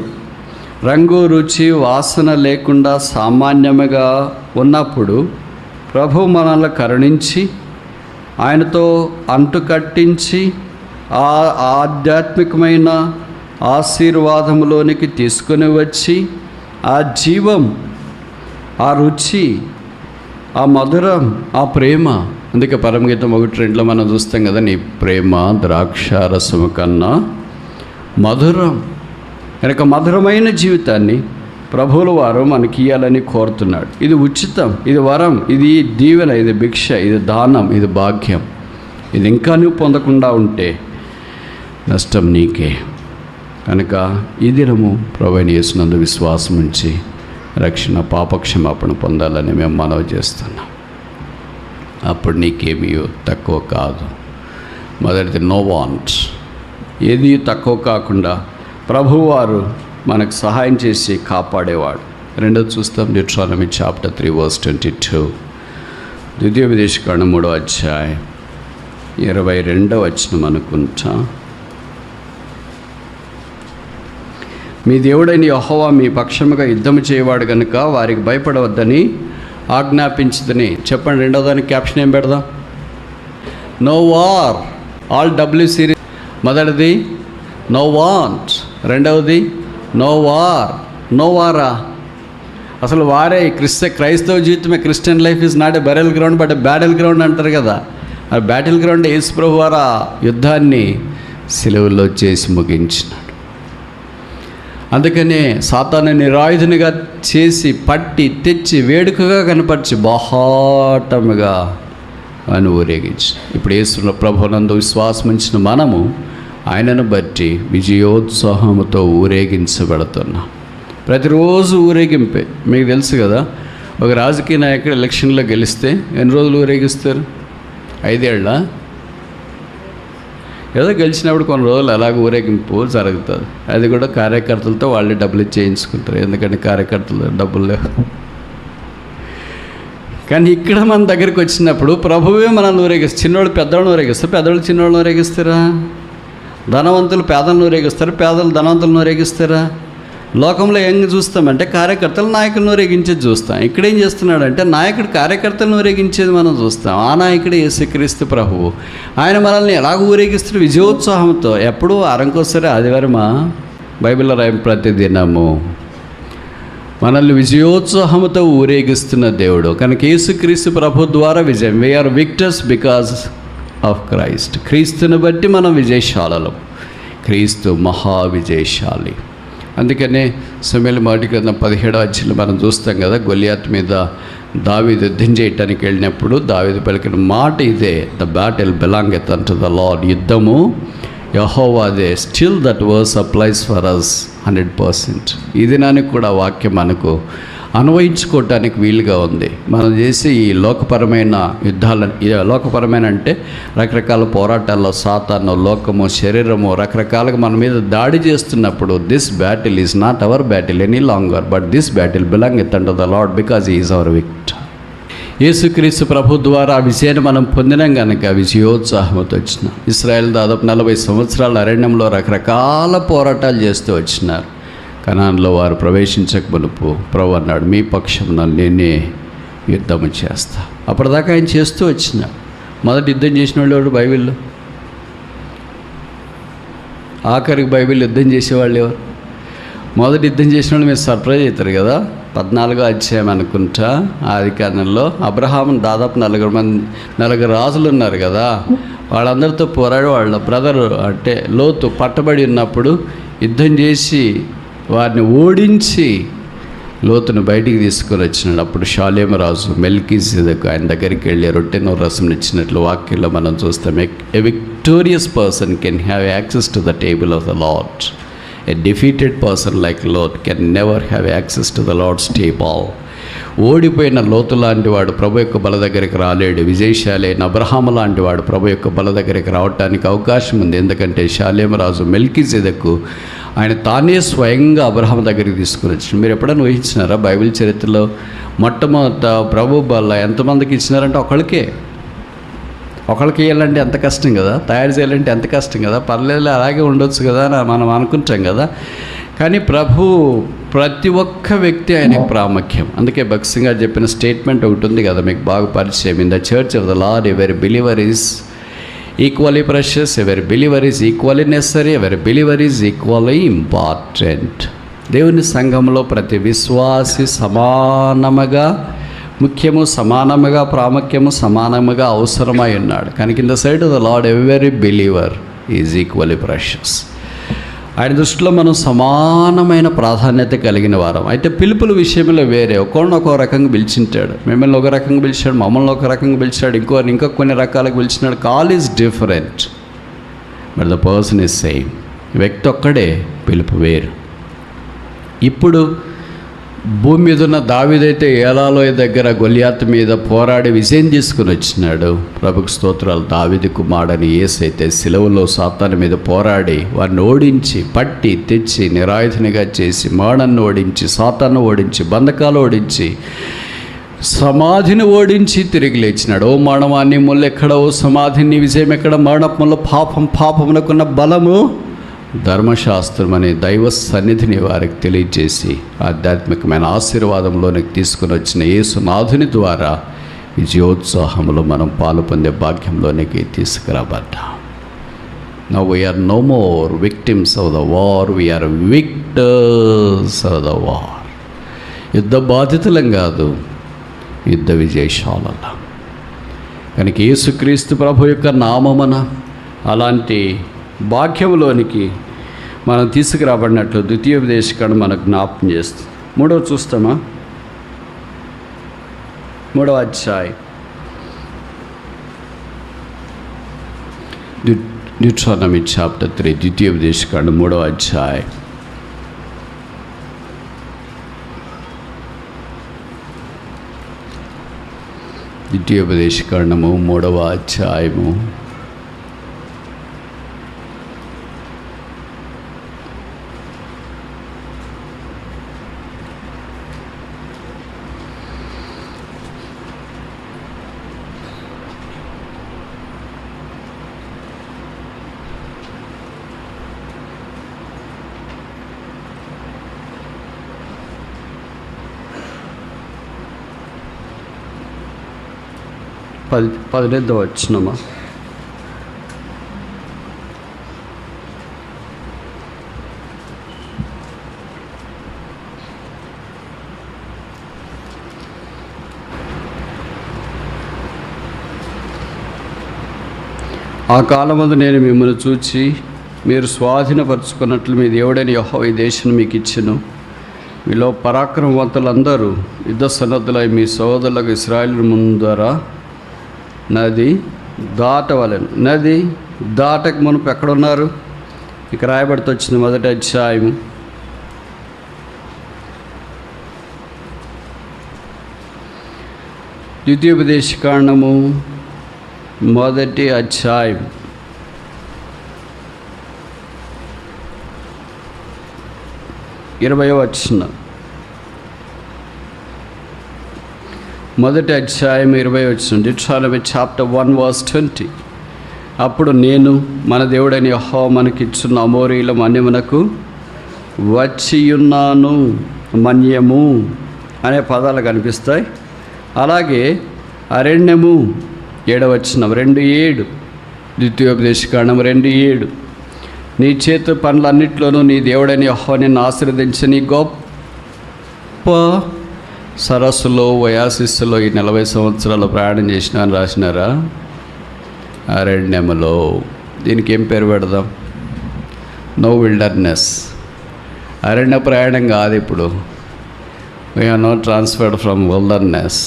రంగు, రుచి, వాసన లేకుండా సామాన్యముగా ఉన్నప్పుడు ప్రభువు మనల్ని కరుణించి ఆయనతో అంటుకట్టించి ఆ ఆధ్యాత్మికమైన ఆశీర్వాదంలోనికి తీసుకొని వచ్చి ఆ జీవం, ఆ రుచి, ఆ మధురం, ఆ ప్రేమ. అందుకే పరమగీతం 1:2లో మనం చూస్తాం కదా, నీ ప్రేమ ద్రాక్షారసము కన్నా మధురం. కనుక మధురమైన జీవితాన్ని ప్రభువుల వారు మనకి ఇవ్వాలని కోరుతున్నాడు. ఇది ఉచితం, ఇది వరం, ఇది దీవెన, ఇది భిక్ష, ఇది దానం, ఇది భాగ్యం. ఇది ఇంకా నువ్వు పొందకుండా ఉంటే నష్టం నీకే. కనుక ఈ దినము ప్రభువైన యేసునందు విశ్వాసం ఉంచి రక్షణ, పాపక్షమాపణ పొందాలని మేము మనవి చేస్తున్నాం. అప్పుడు నీకేమీ తక్కువ కాదు. మొదటిది నో వాంట్, ఏది తక్కువ కాకుండా ప్రభువారు మనకు సహాయం చేసి కాపాడేవాడు. రెండోది చూస్తాం, డ్యూటెరోనమీ చాప్టర్ 3:22. ద్వితీయోపదేశకాండం 3వ అధ్యాయం 22వ వచనం అనుకుంటా. మీ దేవుడైన యెహోవా మీ పక్షముగా యుద్ధము చేయవాడు కనుక వారికి భయపడవద్దని ఆజ్ఞాపించదని. చెప్పండి, రెండో దానికి క్యాప్షన్ ఏం పెడదాం? No war, all W series. మొదటిది నో వాంట్, రెండవది నో వార్. నో వారా? అసలు వారే క్రైస్తవ జీవితమే. Christian life is not a burial ground but a battle ground అంటారు కదా. ఆ బ్యాటిల్ గ్రౌండ్ యేసు ప్రభు వారు యుద్ధాన్ని సిలువలో చేసి ముగించినాడు. అందుకనే సాతాను నిరాయుధునిగా చేసి పట్టి తెచ్చి వేడుకగా కనపరిచి బాహాటముగా అని ఊరేగించి, ఇప్పుడు యేసు ప్రభునందు విశ్వాసం ఉంచిన మనము ఆయనను బట్టి విజయోత్సాహముతో ఊరేగించబడుతున్నాం. ప్రతిరోజు ఊరేగింపే. మీకు తెలుసు కదా, ఒక రాజకీయ నాయకుడు ఎలక్షన్లో గెలిస్తే ఎన్ని రోజులు ఊరేగిస్తారు? 5 ఏళ్ళ? ఏదో గెలిచినప్పుడు కొన్ని రోజులు అలాగ ఊరేగింపు జరుగుతుంది. అది కూడా కార్యకర్తలతో వాళ్ళే డబ్బులు చేయించుకుంటారు, ఎందుకంటే కార్యకర్తలు డబ్బులు లేవు. కానీ ఇక్కడ మన దగ్గరికి వచ్చినప్పుడు ప్రభువే మనల్ని ఊరేగిస్తారు. చిన్నోళ్ళు పెద్దవాళ్ళని ఊరేగిస్తారు, పెద్దవాళ్ళు చిన్నవాళ్ళని ఊరేగిస్తారా? ధనవంతులు పేదలను ఊరేగిస్తారు, పేదలు ధనవంతులను ఊరేగిస్తారా? లోకంలో ఏం చూస్తామంటే కార్యకర్తలు నాయకులను ఊరేగించేది చూస్తాం. ఇక్కడేం చేస్తున్నాడంటే నాయకుడు కార్యకర్తలను ఊరేగించేది మనం చూస్తాం. ఆ నాయకుడు యేసుక్రీస్తు ప్రభువు. ఆయన మనల్ని ఎలాగ ఊరేగిస్తున్న విజయోత్సాహంతో. ఎప్పుడూ వారంకోసారి ఆదివారమా బైబిల్లో రాయం ప్రతిదినము మనల్ని విజయోత్సాహంతో ఊరేగిస్తున్న దేవుడు. కనుక యేసుక్రీస్తు ప్రభు ద్వారా విజయం. We are victors because of Christ. క్రీస్తుని బట్టి మనం విజయశాలలం. క్రీస్తు మహా విజయశాలి. అందుకనే సమూయేలు మొదటి గ్రంథం 17వ అధ్యాయంలో మనం చూస్తాం కదా, గొలియాతు మీద దావీదు యుద్ధం చేయటానికి వెళ్ళినప్పుడు దావీదు పలికిన మాట ఇదే, the battle belongeth unto the Lord. యుద్ధము యెహోవాదే. Still that verse applies for us 100%. ఈ దినానికి కూడా వాక్యం మనకు అన్వయించుకోవటానికి వీలుగా ఉంది. మనం చేసే ఈ లోకపరమైన యుద్ధాలను, లోకపరమైన అంటే రకరకాల పోరాటాల్లో సాతాను, లోకము, శరీరము రకరకాలుగా మన మీద దాడి చేస్తున్నప్పుడు this battle is not our battle any longer, but this battle belongeth unto the Lord because he is our victor. యేసుక్రీస్తు ప్రభు ద్వారా విజయాన్ని మనం పొందినాం కనుక విజయోత్సాహంతో వచ్చినాం. ఇశ్రాయేల్ దాదాపు 40 సంవత్సరాల అరణ్యంలో రకరకాల పోరాటాలు చేస్తూ వచ్చినారు. కనాన్లో వారు ప్రవేశించక మునుపు ప్రభు అన్నాడు, మీ పక్షమున నేనే యుద్ధము చేస్తా. అప్పటిదాకా ఆయన చేస్తూ వచ్చినాడు. మొదటి యుద్ధం చేసిన వాళ్ళు బైబిల్లో, ఆఖరికి బైబిల్ యుద్ధం చేసేవాళ్ళు ఎవరు? మొదటి యుద్ధం చేసిన వాళ్ళు మీరు సర్ప్రైజ్ అవుతారు కదా. 14వ అధ్యాయం అనుకుంటా ఆదికాండంలో అబ్రహాము దాదాపు 4 రాజులు ఉన్నారు కదా, వాళ్ళందరితో పోరాడి వాళ్ళ బ్రదర్ అంటే లోతు పట్టబడి ఉన్నప్పుడు యుద్ధం చేసి వారిని ఓడించి లోతును బయటికి తీసుకొని వచ్చినాడు. అప్పుడు షాలేము రాజు మెల్కీసెదెకు ఆయన దగ్గరికి వెళ్ళి రొట్టెను రసం ఇచ్చినట్లు వాక్యంలో మనం చూస్తాం. A victorious person can have access to the table of the Lord. A defeated person like Lot can never have access to the Lord's table. ఓడిపోయిన లోతు లాంటి వాడు ప్రభు యొక్క బల దగ్గరికి రాలేడు. విజయశాలి అయిన అబ్రహాము లాంటి వాడు ప్రభు యొక్క బల దగ్గరికి రావడానికి అవకాశం ఉంది. ఎందుకంటే షాలేము రాజు మెల్కీసెదెకు ఆయన తానే స్వయంగా అబ్రహాము దగ్గరికి తీసుకుని వచ్చిన. మీరు ఎప్పుడైనా ఊహించినారా బైబిల్ చరిత్రలో మొట్టమొదట ప్రభు బల్ల ఎంతమందికి ఇచ్చినారంటే ఒకళ్ళకి వేయాలంటే ఎంత కష్టం కదా, తయారు చేయాలంటే ఎంత కష్టం కదా, పర్లేదు అలాగే ఉండొచ్చు కదా అని మనం అనుకుంటాం కదా. కానీ ప్రభు ప్రతి ఒక్క వ్యక్తి ఆయనకు ప్రాముఖ్యం. అందుకే భక్సింగ్ గారు చెప్పిన స్టేట్మెంట్ ఒకటి ఉంది కదా, మీకు బాగా పరిచయం. In the church of the lord every believer is equally precious, every believer is equally necessary, every believer is equally important. దేవుని సంఘంలో ప్రతి విశ్వాసి సమానముగా ముఖ్యము, సమానముగా ప్రాముఖ్యము, సమానముగా అవసరమై ఉన్నాడు. కనుక in the side of the lord every believer is equally precious. ఆయన దృష్టిలో మనం సమానమైన ప్రాధాన్యత కలిగిన వారం. అయితే పిలుపుల విషయంలో వేరే, ఒకరిని ఒక రకంగా పిలిచింటాడు. మిమ్మల్ని ఒక రకంగా పిలిచాడు, మమ్మల్ని ఒక రకంగా పిలిచాడు, ఇంకా కొన్ని రకాలుగా పిలిచినాడు. Call is different but the person is same. వ్యక్తి ఒక్కడే, పిలుపు వేరు. ఇప్పుడు భూమి మీద ఉన్న దావీదైతే ఏలాలోయ దగ్గర గొలియాతు మీద పోరాడి విజయం తీసుకుని వచ్చినాడు. ప్రభుకు స్తోత్రాలు. దావీదు కుమారుడని యేసైతే సిలువలో సాతాను మీద పోరాడి వారిని ఓడించి పట్టి తెచ్చి నిరాయుధనిగా చేసి మరణాన్ని ఓడించి, సాతాను ఓడించి, బంధకాలు ఓడించి, సమాధిని ఓడించి తిరిగి లేచినాడు. ఓ మరణమా నీ ముళ్ళు ఎక్కడ, ఓ సమాధి నీ విజయం ఎక్కడ? మరణములో పాపమునకున్న బలము ధర్మశాస్త్రం అనే దైవ సన్నిధిని వారికి తెలియజేసి ఆధ్యాత్మికమైన ఆశీర్వాదంలోనికి తీసుకుని వచ్చిన యేసునాథుని ద్వారా విజయోత్సాహంలో మనం పాలు పొందే భాగ్యంలోనికి తీసుకురాబడ్డాం. Now we are no more victims of the war, we are victors of the war. యుద్ధ బాధితులం కాదు, యుద్ధ విజయశాలల. కనుక యేసుక్రీస్తు ప్రభు యొక్క నామమున అలాంటి భాగ్యంలోనికి మనం తీసుకురాబడినట్లు ద్వితీయోపదేశకాండం మనకు జ్ఞాపకం చేస్తుంది. 3వ చూస్తామా? 3వ అధ్యాయం డ్యూటెరోనమీ చాప్టర్ 3, ద్వితీయోపదేశకాండం 3వ అధ్యాయం. ద్వితీయోపదేశకాండము 3వ అధ్యాయము 3వ 18వ వచనమా? ఆ కాలమందు నేను మిమ్మల్ని చూచి మీరు స్వాధీనపరుచుకున్నట్లు మీ దేవుడైన యెహోవా ఈ దేశం మీకు ఇచ్చెను. మీలో పరాక్రమవంతులందరూ యుద్ధ సన్నద్ధులై మీ సోదరులకు ఇశ్రాయేలు ముందర నది దాటవలెను. నది దాటక మునుపు ఎక్కడున్నారు? ఇక రాయబడితే వచ్చింది మొదటి అధ్యాయము 2 మొదటి అధ్యాయం 20వ వచనం. మొదటి అధ్యాయం 20వ వచనం. Deuteronomy chapter 1 verse 20. అప్పుడు నేను మన దేవుడైన యెహోవా మనకిచ్చున్న అమోరీల మన్యమునకు వచ్చియున్నాను. మన్యము అనే పదాలు కనిపిస్తాయి. అలాగే అరణ్యము 7వ వచనం 2:7. ద్వితీయోపదేశకాండం 2:7. నీ చేతి పనులన్నింటిలోనూ నీ దేవుడైన యెహోవా నిన్ను ఆశీర్వదించి నీ గొప్ప సరస్సులో వయాసిస్సులో ఈ 40 సంవత్సరాలు ప్రయాణం చేసిన అని రాసినారా? అరణ్యములో. దీనికి ఏం పేరు పెడదాం? No wilderness. అరణ్య ప్రయాణం కాదు ఇప్పుడు. We are not transferred from wilderness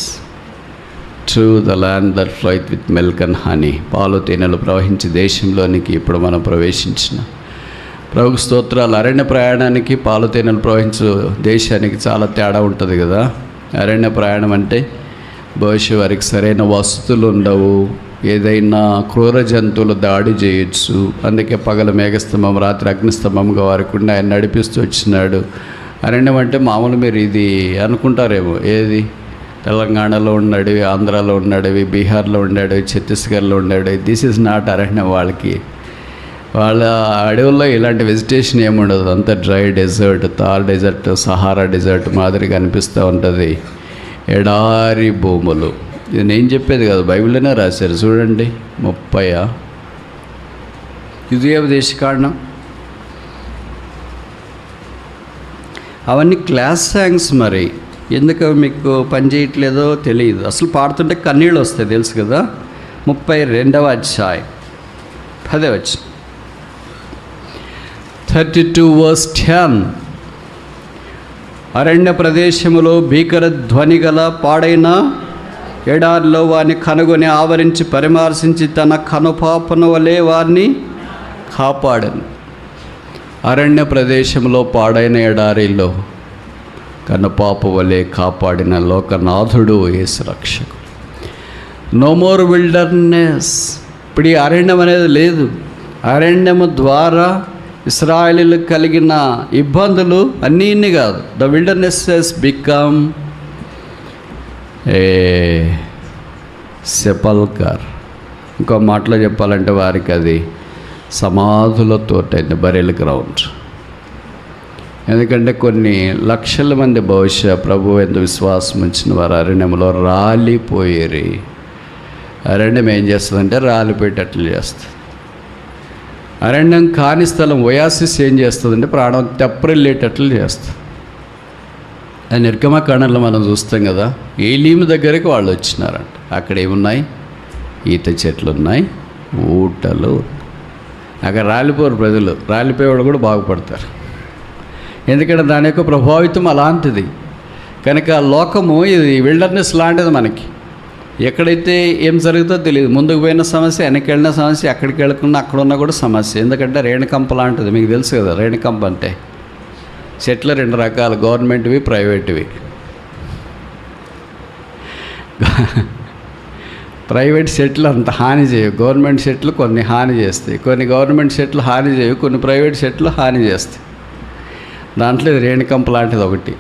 to the land that flight with milk and honey. పాలు తేనెలు ప్రవహించే దేశంలోనికి ఇప్పుడు మనం ప్రవేశించిన ప్రభుకు స్తోత్రాలు. అరణ్య ప్రయాణానికి పాలు తేనెలు ప్రవహించే దేశానికి చాలా తేడా ఉంటుంది కదా. అరణ్య ప్రయాణం అంటే బహుశా వారికి సరైన వసతులు ఉండవు, ఏదైనా క్రూర జంతువులు దాడి చేయొచ్చు. అందుకే పగల మేఘస్తంభం రాత్రి అగ్నిస్తంభంగా వారికి ఉండి ఆయన నడిపిస్తూ వచ్చినాడు. అరణ్యం అంటే మామూలు మీరు ఇది అనుకుంటారేమో, ఏది తెలంగాణలో ఉన్నాడు, ఆంధ్రాలో ఉన్నాడు, బీహార్లో ఉన్నాడు, ఛత్తీస్గఢ్లో ఉన్నాడు. దిస్ ఈజ్ నాట్ అరణ్యం. వాళ్ళ అడవుల్లో ఇలాంటి వెజిటేషన్ ఏముండదు. అంత dry desert, Thar desert, Sahara desert మాదిరిగా అనిపిస్తూ ఉంటుంది. ఎడారి భూములు. ఇది నేను చెప్పేది కాదు, బైబిల్లోనే రాశారు. చూడండి 30 ద్వితీయోపదేశకాండం. అవన్నీ క్లాస్ సాంగ్స్. మరి ఎందుకు మీకు పని చేయట్లేదో తెలియదు. అసలు పాడుతుంటే కన్నీళ్ళు వస్తాయి తెలుసు కదా. 32వ అధ్యాయం 10వ వచనం. 32 verse 10. అరణ్య ప్రదేశములో భీకర ధ్వని గల పాడైన ఎడారిలో వారిని కనుగొని ఆవరించి పరిమార్శించి తన కనుపాపన వలె వారిని కాపాడను. అరణ్య ప్రదేశంలో పాడైన ఎడారిలో కనుపాప వలె కాపాడిన లోకనాథుడు యేసు రక్షకుడు. No more wilderness. ఇప్పుడు ఈ అరణ్యం అనేది లేదు. అరణ్యము ద్వారా ఇశ్రాయేలీలకు కలిగిన ఇబ్బందులు అన్నీ కాదు. The wilderness has become a sepulchre. ఇంకో మాటలో చెప్పాలంటే వారికి అది సమాధులతోటైంది, బరియల్ గ్రౌండ్. ఎందుకంటే కొన్ని లక్షల మంది బహుశా ప్రభు ఎంత విశ్వాసం ఉంచిన వారు అరణ్యంలో రాలిపోయేరి. అరణ్యం ఏం చేస్తుందంటే రాలిపోయేటట్లు చేస్తుంది. అరణ్యం కాని స్థలం ఒయాసిస్ ఏం చేస్తుందంటే ప్రాణం తెప్పరిల్లేటట్లు చేస్తుంది. ఆ నిర్గమకాండంలో మనం చూస్తాం కదా, ఏలీము దగ్గరికి వాళ్ళు వచ్చినారంట. అక్కడ ఏమున్నాయి? ఈత చెట్లు ఉన్నాయి, ఊటలు. అక్కడ రాలిపోరు ప్రజలు. రాలిపోయేవాడు కూడా బాగుపడతారు. ఎందుకంటే దాని యొక్క ప్రభావితం అలాంటిది. కనుక లోకము ఇది విల్డర్నెస్ లాంటిది. మనకి ఎక్కడైతే ఏం జరుగుతుందో తెలియదు. ముందుకు పోయిన సమస్య, వెనక్కి వెళ్ళిన సమస్య, ఎక్కడికి వెళ్ళకుండా అక్కడ ఉన్నా కూడా సమస్య. ఎందుకంటే రేణుకంప లాంటిది. మీకు తెలుసు కదా రేణుకంప అంటే. చెట్లు 2 రకాలు, గవర్నమెంట్వి, ప్రైవేట్వి. ప్రైవేట్ చెట్లు అంత హాని చేయవు. గవర్నమెంట్ చెట్లు కొన్ని హాని చేస్తాయి. కొన్ని గవర్నమెంట్ చెట్లు హాని చేయవు, కొన్ని ప్రైవేట్ చెట్లు హాని చేస్తాయి. దాంట్లో ఇది రేణుకంప లాంటిది ఒకటి.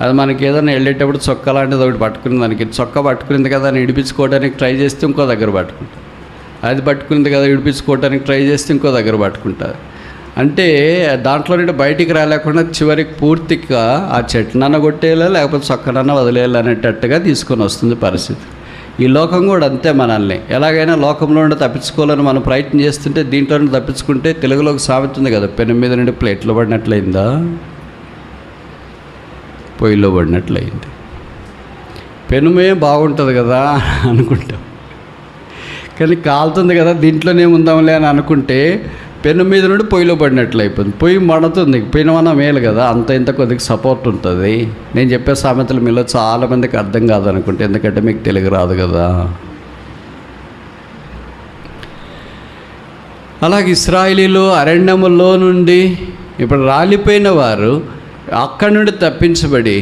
అది మనకి ఏదైనా వెళ్ళేటప్పుడు చొక్క లాంటిది ఒకటి పట్టుకుని, దానికి చొక్క పట్టుకునింది కదా అని ఇడిపించుకోవడానికి ట్రై చేస్తే ఇంకో దగ్గర పట్టుకుంటారు. అది పట్టుకునింది కదా ఇడిపించుకోవడానికి ట్రై చేస్తే ఇంకో దగ్గర పట్టుకుంటారు. అంటే దాంట్లో నుండి బయటికి రాలేకుండా చివరికి పూర్తిగా ఆ చెట్టునన్న కొట్టేయాలి, లేకపోతే చొక్కనన్న వదిలేయాలి అనేటట్టుగా తీసుకొని వస్తుంది పరిస్థితి. ఈ లోకం కూడా అంతే మనల్ని. ఎలాగైనా లోకంలో నుండి తప్పించుకోవాలని మనం ప్రయత్నం చేస్తుంటే దీంట్లో నుండి తప్పించుకుంటే తెలుగులో ఒక సామెత ఉంది కదా, పెను మీద నుండి ప్లేట్లో పడినట్లయిందా, పొయ్యిలో పడినట్లయింది. పెనుమే బాగుంటుంది కదా అనుకుంటాం, కానీ కాలుతుంది కదా దీంట్లోనే ఉందాంలే అని అనుకుంటే పెను మీద నుండి పొయ్యిలో పడినట్లు అయిపోతుంది. పొయ్యి మడుతుంది, పెనుమన్న మేలు కదా, అంత ఇంత కొద్దిగా సపోర్ట్ ఉంటుంది. నేను చెప్పే సామెతలు మీలో చాలామందికి అర్థం కాదనుకుంటే, ఎందుకంటే మీకు తెలుగు రాదు కదా. అలాగే ఇశ్రాయేలీలు అరణ్యములో నుండి ఇప్పుడు రాలిపోయిన వారు అక్కడి నుండి తప్పించబడి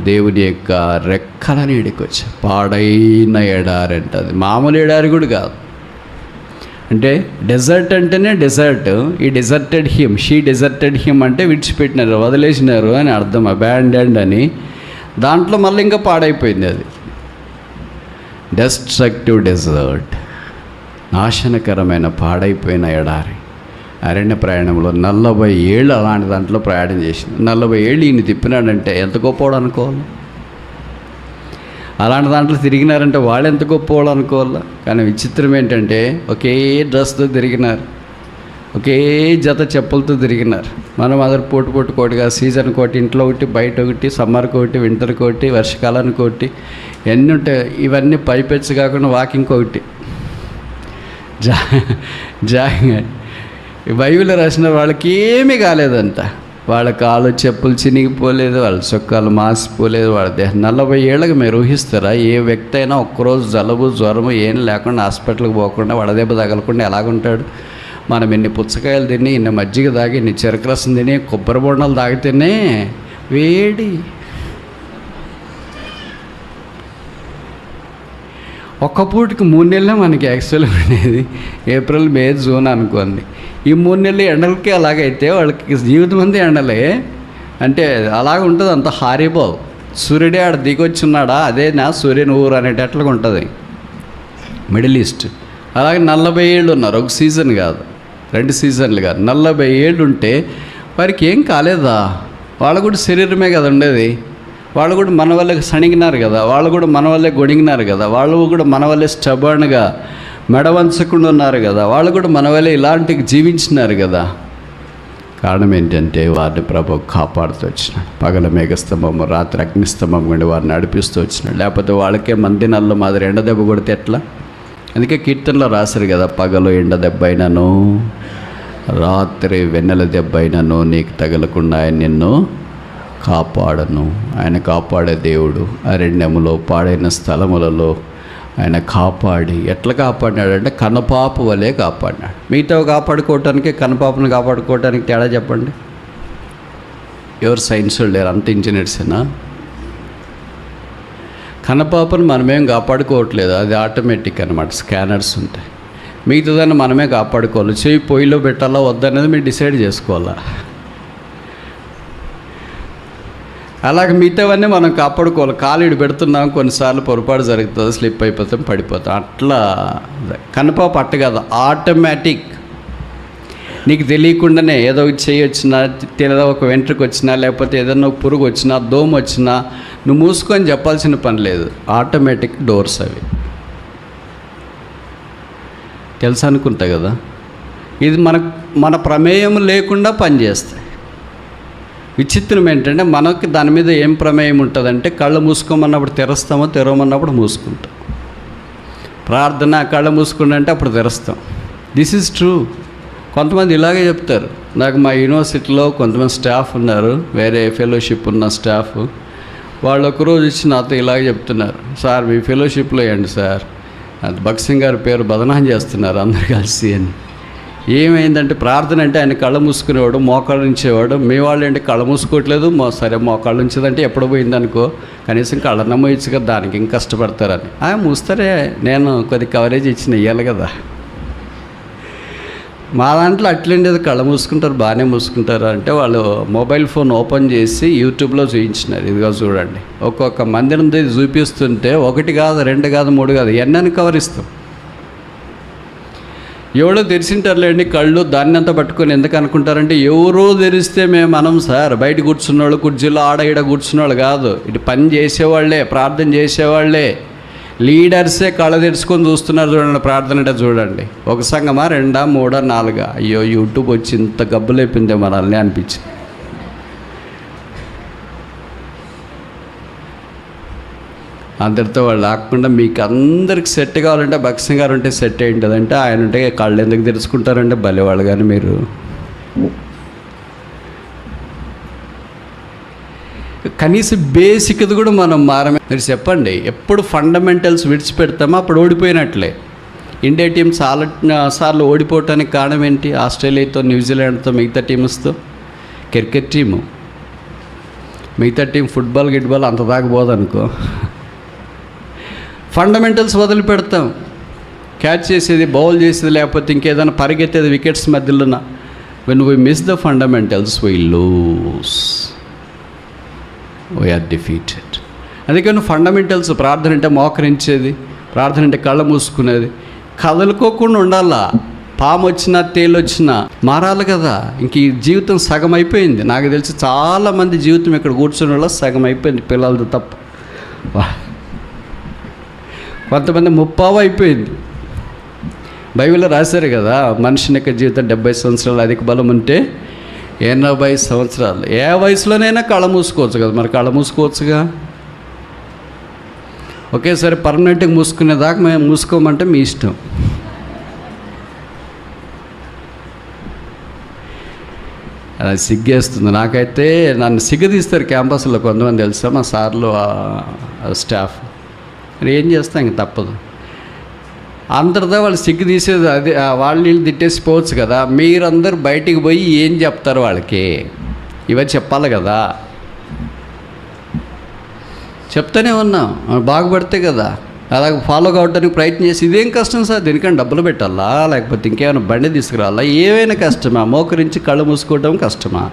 దేవుని యొక్క రెక్కల నీడికి వచ్చి పాడైన ఎడారి అంటే అది మామూలు ఎడారి కూడా కాదు. అంటే డెజర్ట్ అంటేనే డెజర్ట్. ఈ deserted him, she deserted him అంటే విడిచిపెట్టినారు, వదిలేసినారు అని అర్థం, అబాండెండ్ అని. దాంట్లో మళ్ళీ ఇంకా పాడైపోయింది అది. డెస్ట్రక్టివ్ డెజర్ట్, నాశనకరమైన పాడైపోయిన ఎడారి. అరణ్య ప్రయాణంలో 40 ఏళ్ళు అలాంటి దాంట్లో ప్రయాణం చేసింది. 40 ఏళ్ళు ఈయన తిప్పినాడంటే ఎంత గొప్పవాడు అనుకోవాలి. అలాంటి దాంట్లో తిరిగినారంటే వాళ్ళు ఎంత గొప్పవాళ్ళు అనుకోవాలి. కానీ విచిత్రం ఏంటంటే ఒకే డ్రెస్తో తిరిగినారు, ఒకే జత చెప్పులతో తిరిగినారు. మనం అదర్ పోటు కోటిగా సీజన్ కోటి, ఇంట్లో ఒకటి, బయట ఒకటి, సమ్మర్కి ఒకటి, వింటర్కి ఒకటి, వర్షకాలానికి ఒకటి, ఎన్ని ఉంటాయి. ఇవన్నీ పైపెచ్చు కాకుండా వాకింగ్ ఒకటి. బైబిల్ రాసిన వాళ్ళకి ఏమీ కాలేదంట. వాళ్ళ కాళ్ళు చెప్పులు చినిగిపోలేదు, వాళ్ళ చొక్కాలు మాసిపోలేదు, వాళ్ళ దేహం 40 ఏళ్ళకి మీరు ఊహిస్తారా? ఏ వ్యక్తి అయినా ఒక్కరోజు జలుబు జ్వరము ఏం లేకుండా హాస్పిటల్కి పోకుండా వడదెబ్బ తగలకుండా ఎలాగుంటాడు? మనం ఇన్ని పుచ్చకాయలు తిని, ఇన్ని మజ్జిగ తాగి, ఇన్ని చెరుకు రసం తిని, కొబ్బరి బొండాలు తాగితేనే వేడి. ఒక్క పూటకి 3 నెలలే మనకి యాక్చువల్గా ఉండేది, ఏప్రిల్, మే, జూన్ అనుకోండి. ఈ 3 నెలలు ఎండలకి అలాగైతే వాళ్ళకి జీవితం అంతా ఎండలే. అంటే అలాగ ఉంటుంది, అంత హారిబోల్. సూర్యుడే ఆడ దిగొచ్చున్నాడా, అదే నా సూర్యుని ఊరు అనేటట్లుగా ఉంటుంది మిడిల్ ఈస్ట్. అలాగే 40 ఏళ్ళు ఉన్నారు, ఒక సీజన్ కాదు, 2 సీజన్లు కాదు, 40 ఏళ్ళు ఉంటే వారికి ఏం కాలేదా? వాళ్ళు కూడా శరీరమే కదా ఉండేది. వాళ్ళు కూడా మన వల్లే సణిగినారు కదా, వాళ్ళు కూడా మన వల్లే గొణిగినారు కదా, వాళ్ళు కూడా మన వల్లే స్టబర్న్గా మెడవంచకుండా ఉన్నారు కదా, వాళ్ళు కూడా మన వల్లే ఇలాంటివి జీవించినారు కదా. కారణం ఏంటంటే వారిని ప్రభు కాపాడుతూ వచ్చినాడు. పగల మేఘస్తంభము, రాత్రి అగ్నిస్తంభం గుండి వారిని నడిపిస్తూ వచ్చినాడు. లేకపోతే వాళ్ళకే మందినాల్లో మాదిరి ఎండ దెబ్బ కొడితే ఎట్లా? అందుకే కీర్తనలో రాశారు కదా, పగలు ఎండ దెబ్బ అయినను, రాత్రి వెన్నెల దెబ్బ అయినను నీకు తగలకుండా ఆయన నిన్ను కాపాడను. ఆయన కాపాడే దేవుడు. అరణ్యములో పాడైన స్థలములలో ఆయన కాపాడి, ఎట్లా కాపాడినాడంటే కన్నపాప వలె కాపాడినాడు. మిగతా కాపాడుకోవటానికి కన్నపాపను కాపాడుకోవటానికి తేడా చెప్పండి. ఎవరు సైన్స్ లేరు, అంత ఇంజనీర్సేనా? కన్నపాపను మనమేం కాపాడుకోవట్లేదు, అది ఆటోమేటిక్ అనమాట, స్కానర్స్ ఉంటాయి. మిగతాదాన్ని మనమే కాపాడుకోవాలి. చెయ్యి పొయ్యిలో పెట్టాలా వద్దనేది మీరు డిసైడ్ చేసుకోవాలా. అలాగే మిగతావన్నీ మనం కాపాడుకోవాలి. కాలు పెడుతున్నాం, కొన్నిసార్లు పొరపాటు జరుగుతుంది, స్లిప్ అయిపోతాం, పడిపోతాం. అట్లా కన్నపాప అట్ట కాదు, ఆటోమేటిక్. నీకు తెలియకుండానే ఏదో చెయ్యి వచ్చినా, తెలదో ఒక వెంట్రుకు వచ్చినా, లేకపోతే ఏదైనా పురుగు వచ్చినా, దోమ వచ్చినా నువ్వు మూసుకొని చెప్పాల్సిన పని లేదు, ఆటోమేటిక్ డోర్స్ అవి. తెలుసు అనుకుంటా కదా. ఇది మన ప్రమేయం లేకుండా పనిచేస్తాయి. విచిత్రం ఏంటంటే మనకి దాని మీద ఏం ప్రమేయం ఉంటుందంటే, కళ్ళు మూసుకోమన్నప్పుడు తెరుస్తామో, తెరవమన్నప్పుడు మూసుకుంటాం. ప్రార్థన కళ్ళు మూసుకుంటే అప్పుడు తెరుస్తాం. This is true. కొంతమంది ఇలాగే చెప్తారు. నాకు మా యూనివర్సిటీలో కొంతమంది స్టాఫ్ ఉన్నారు, వేరే ఫెలోషిప్ ఉన్న స్టాఫ్. వాళ్ళు ఒకరోజు ఇచ్చి నాతో ఇలాగే చెప్తున్నారు, సార్ మీ ఫెలోషిప్లో ఏంటి సార్, అది భగత్ సింగ్ గారి పేరు బదనాం చేస్తున్నారు అందరు కలిసి అని. ఏమైందంటే ప్రార్థన అంటే ఆయన కళ్ళు మూసుకునేవాడు, మోకాళ్ళు ఉంచేవాడు. మీ వాళ్ళు ఏంటి కళ్ళు మూసుకోవట్లేదు, సరే మోకాళ్ళు ఉంచేదంటే ఎప్పుడు పోయిందనుకో, కనీసం కళ్ళన్న మోయచ్చు కదా, దానికి ఇంక కష్టపడతారని. మూస్తారే, నేను కొద్ది కవరేజ్ ఇచ్చిన ఇవ్వాలి కదా. మా దాంట్లో అట్లండేది, కళ్ళు మూసుకుంటారు, బాగానే మూసుకుంటారు అంటే వాళ్ళు మొబైల్ ఫోన్ ఓపెన్ చేసి యూట్యూబ్లో చూపించినారు. ఇదిగో చూడండి, ఒక్కొక్క మందిరం చూపిస్తుంటే 1 కాదు, 2 కాదు, 3 కాదు, ఎన్నని కవర్ ఇస్తాం. ఎవరో తెరిచింటారులేండి కళ్ళు, దాన్ని అంతా పట్టుకొని ఎందుకు అనుకుంటారంటే, ఎవరో తెరిస్తే మనం సార్ బయట కూర్చున్నవాళ్ళు, కుర్చీలో ఆడ ఈడ కూర్చున్నవాళ్ళు కాదు, ఇటు పని చేసేవాళ్ళే, ప్రార్థన చేసేవాళ్ళే, లీడర్సే కళ్ళ తెరుచుకొని చూస్తున్నారు చూడండి. ప్రార్థన అంటే చూడండి, ఒక సంఘమా, రెండా, మూడా, నాలుగా? అయ్యో యూట్యూబ్ వచ్చి ఇంత గబ్బులేపిందే మనల్ని అనిపించింది. అందరితో వాళ్ళు లేకుండా మీకు అందరికి సెట్ కావాలంటే భక్సింగ్ గారు ఉంటే సెట్ ఏంటంటే, ఆయన ఉంటే కళ్ళు ఎందుకు తెరుచుకుంటారంటే భలేవాళ్ళు. కానీ మీరు కనీసం బేసిక్ది కూడా మనం మారమే. మీరు చెప్పండి, ఎప్పుడు ఫండమెంటల్స్ విడిచిపెడతామో అప్పుడు ఓడిపోయినట్లే. ఇండియా టీం చాలా సార్లు ఓడిపోవటానికి కారణం ఏంటి? ఆస్ట్రేలియాతో, న్యూజిలాండ్తో, మిగతా టీమ్స్తో. క్రికెట్ టీము, మిగతా టీం ఫుట్బాల్ గిట్బాల్ అంత దాకా పోదనుకో, ఫండమెంటల్స్ వదిలిపెడతాం. క్యాచ్ చేసేది, బౌల్ చేసేది, లేకపోతే ఇంకేదైనా పరిగెత్తేది వికెట్స్ మధ్యలోన. When we miss the fundamentals we lose, we are defeated. అందుకని ఫండమెంటల్స్, ప్రార్థన అంటే మోకరించేది, ప్రార్థన అంటే కళ్ళ మూసుకునేది, కదలుకోకుండా ఉండాలా. పాము వచ్చినా తేలు వచ్చినా మారాలి కదా. ఇంక ఈ జీవితం సగం అయిపోయింది. నాకు తెలిసి చాలామంది జీవితం ఇక్కడ కూర్చునే వాళ్ళ సగం అయిపోయింది, పిల్లలతో తప్ప. కొంతమంది ముప్పావు అయిపోయింది. బైబిల్లో రాశారు కదా, మనిషిని యొక్క జీవితం 70 సంవత్సరాలు, అధిక బలం ఉంటే 80 సంవత్సరాలు. ఏ వయసులోనైనా కళ్ళ మూసుకోవచ్చు కదా. మరి కళ్ళ మూసుకోవచ్చుగా. ఒకేసారి పర్మనెంట్గా మూసుకునేదాకా మేము మూసుకోమంటే మీ ఇష్టం. అది సిగ్గేస్తుంది నాకైతే. నన్ను సిగ్గదీస్తారు క్యాంపస్లో కొంతమంది, తెలుసా, మా సార్లు, స్టాఫ్. మరి ఏం చేస్తాం, ఇంక తప్పదు. అందరితో వాళ్ళు సిగ్గు తీసేది అది. వాళ్ళు వీళ్ళు తిట్టేసిపోవచ్చు కదా. మీరందరూ బయటికి పోయి ఏం చెప్తారు వాళ్ళకి? ఇవన్నీ చెప్పాలి కదా. చెప్తానే ఉన్నాం, బాగుపడితే కదా. అలాగే ఫాలో కావడానికి ప్రయత్నం చేసి, ఇదేం కష్టం సార్, దీనికన్నా డబ్బులు పెట్టాలా, లేకపోతే ఇంకేమైనా బండి తీసుకురావాలా, ఏమైనా కష్టమా? మోకరించి కళ్ళు మూసుకోవడం కష్టమా?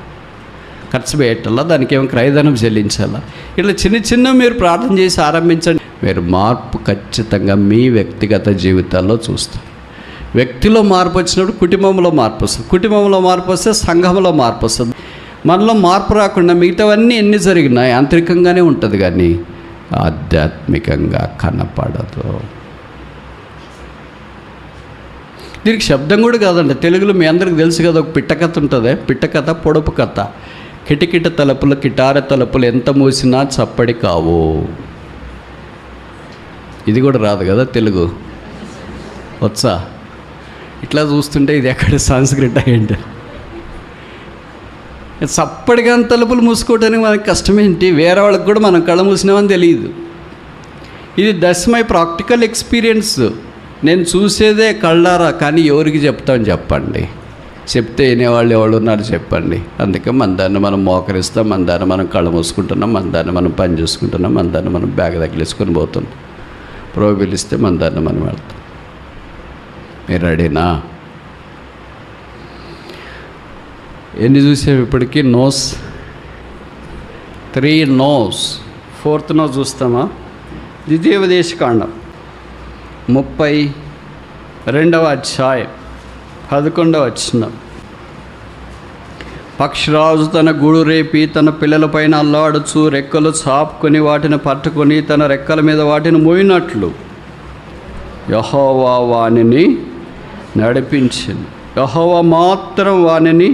ఖర్చు పెట్టాలా, దానికి ఏమో క్రయధనం చెల్లించాలా? ఇట్లా చిన్న చిన్న మీరు ప్రార్థన చేసి ఆరంభించండి. మీరు మార్పు ఖచ్చితంగా మీ వ్యక్తిగత జీవితాల్లో చూస్తారు. వ్యక్తిలో మార్పు వచ్చినప్పుడు కుటుంబంలో మార్పు వస్తుంది, కుటుంబంలో మార్పు వస్తే సంఘంలో మార్పు వస్తుంది. మనలో మార్పు రాకుండా మిగతావన్నీ ఎన్ని జరిగినా యాంత్రికంగానే ఉంటుంది, కానీ ఆధ్యాత్మికంగా కనపడదు. దీనికి శబ్దం కూడా కాదండి. తెలుగులో మీ అందరికి తెలుసు కదా, ఒక పిట్ట కథ ఉంటుంది. పిట్ట కథ, పొడుపు కథ. కిటకిట తలుపులు, కిటార తలుపులు ఎంత మూసినా చప్పడి కావు. ఇది కూడా రాదు కదా తెలుగు, వచ్చా? ఇట్లా చూస్తుంటే ఇది ఎక్కడ సంస్కృత ఏంటి? చప్పడిగా తలుపులు మూసుకోవడానికి మనకి కష్టమేంటి? వేరే వాళ్ళకి కూడా మనం కళ్ళ మూసినామని తెలియదు. ఇది దట్స్ మై ప్రాక్టికల్ ఎక్స్పీరియన్స్. నేను చూసేదే కళ్ళారా, కానీ ఎవరికి చెప్తామని చెప్పండి. చెప్తే వినేవాళ్ళు ఎవరు ఉన్నారు చెప్పండి. అందుకే మన దాన్ని మనం మోకరిస్తాం, మన దాన్ని మనం కళ్ళు మూసుకుంటున్నాం, మన దాన్ని మనం పని చూసుకుంటున్నాం, మన దాన్ని మనం బ్యాగ్ తగిలేసుకొని పోతున్నాం. ప్రభు పిలిస్తే మన దాన్ని మనం వెళ్తాం. మీరు రెడీనా? ఎన్ని చూసాం ఇప్పటికీ? నోస్, 3 నోస్. 4th నో చూస్తామా? ద్వితీయోపదేశకాండం 32వ అధ్యాయం 11వ వచనం. పక్షిరాజు తన గూడు రేపి తన పిల్లలపైన అల్లాడుచు రెక్కలు చాపుకొని వాటిని పట్టుకొని తన రెక్కల మీద వాటిని మోయినట్లు యెహోవా వానిని నడిపించింది. యెహోవా మాత్రం వానిని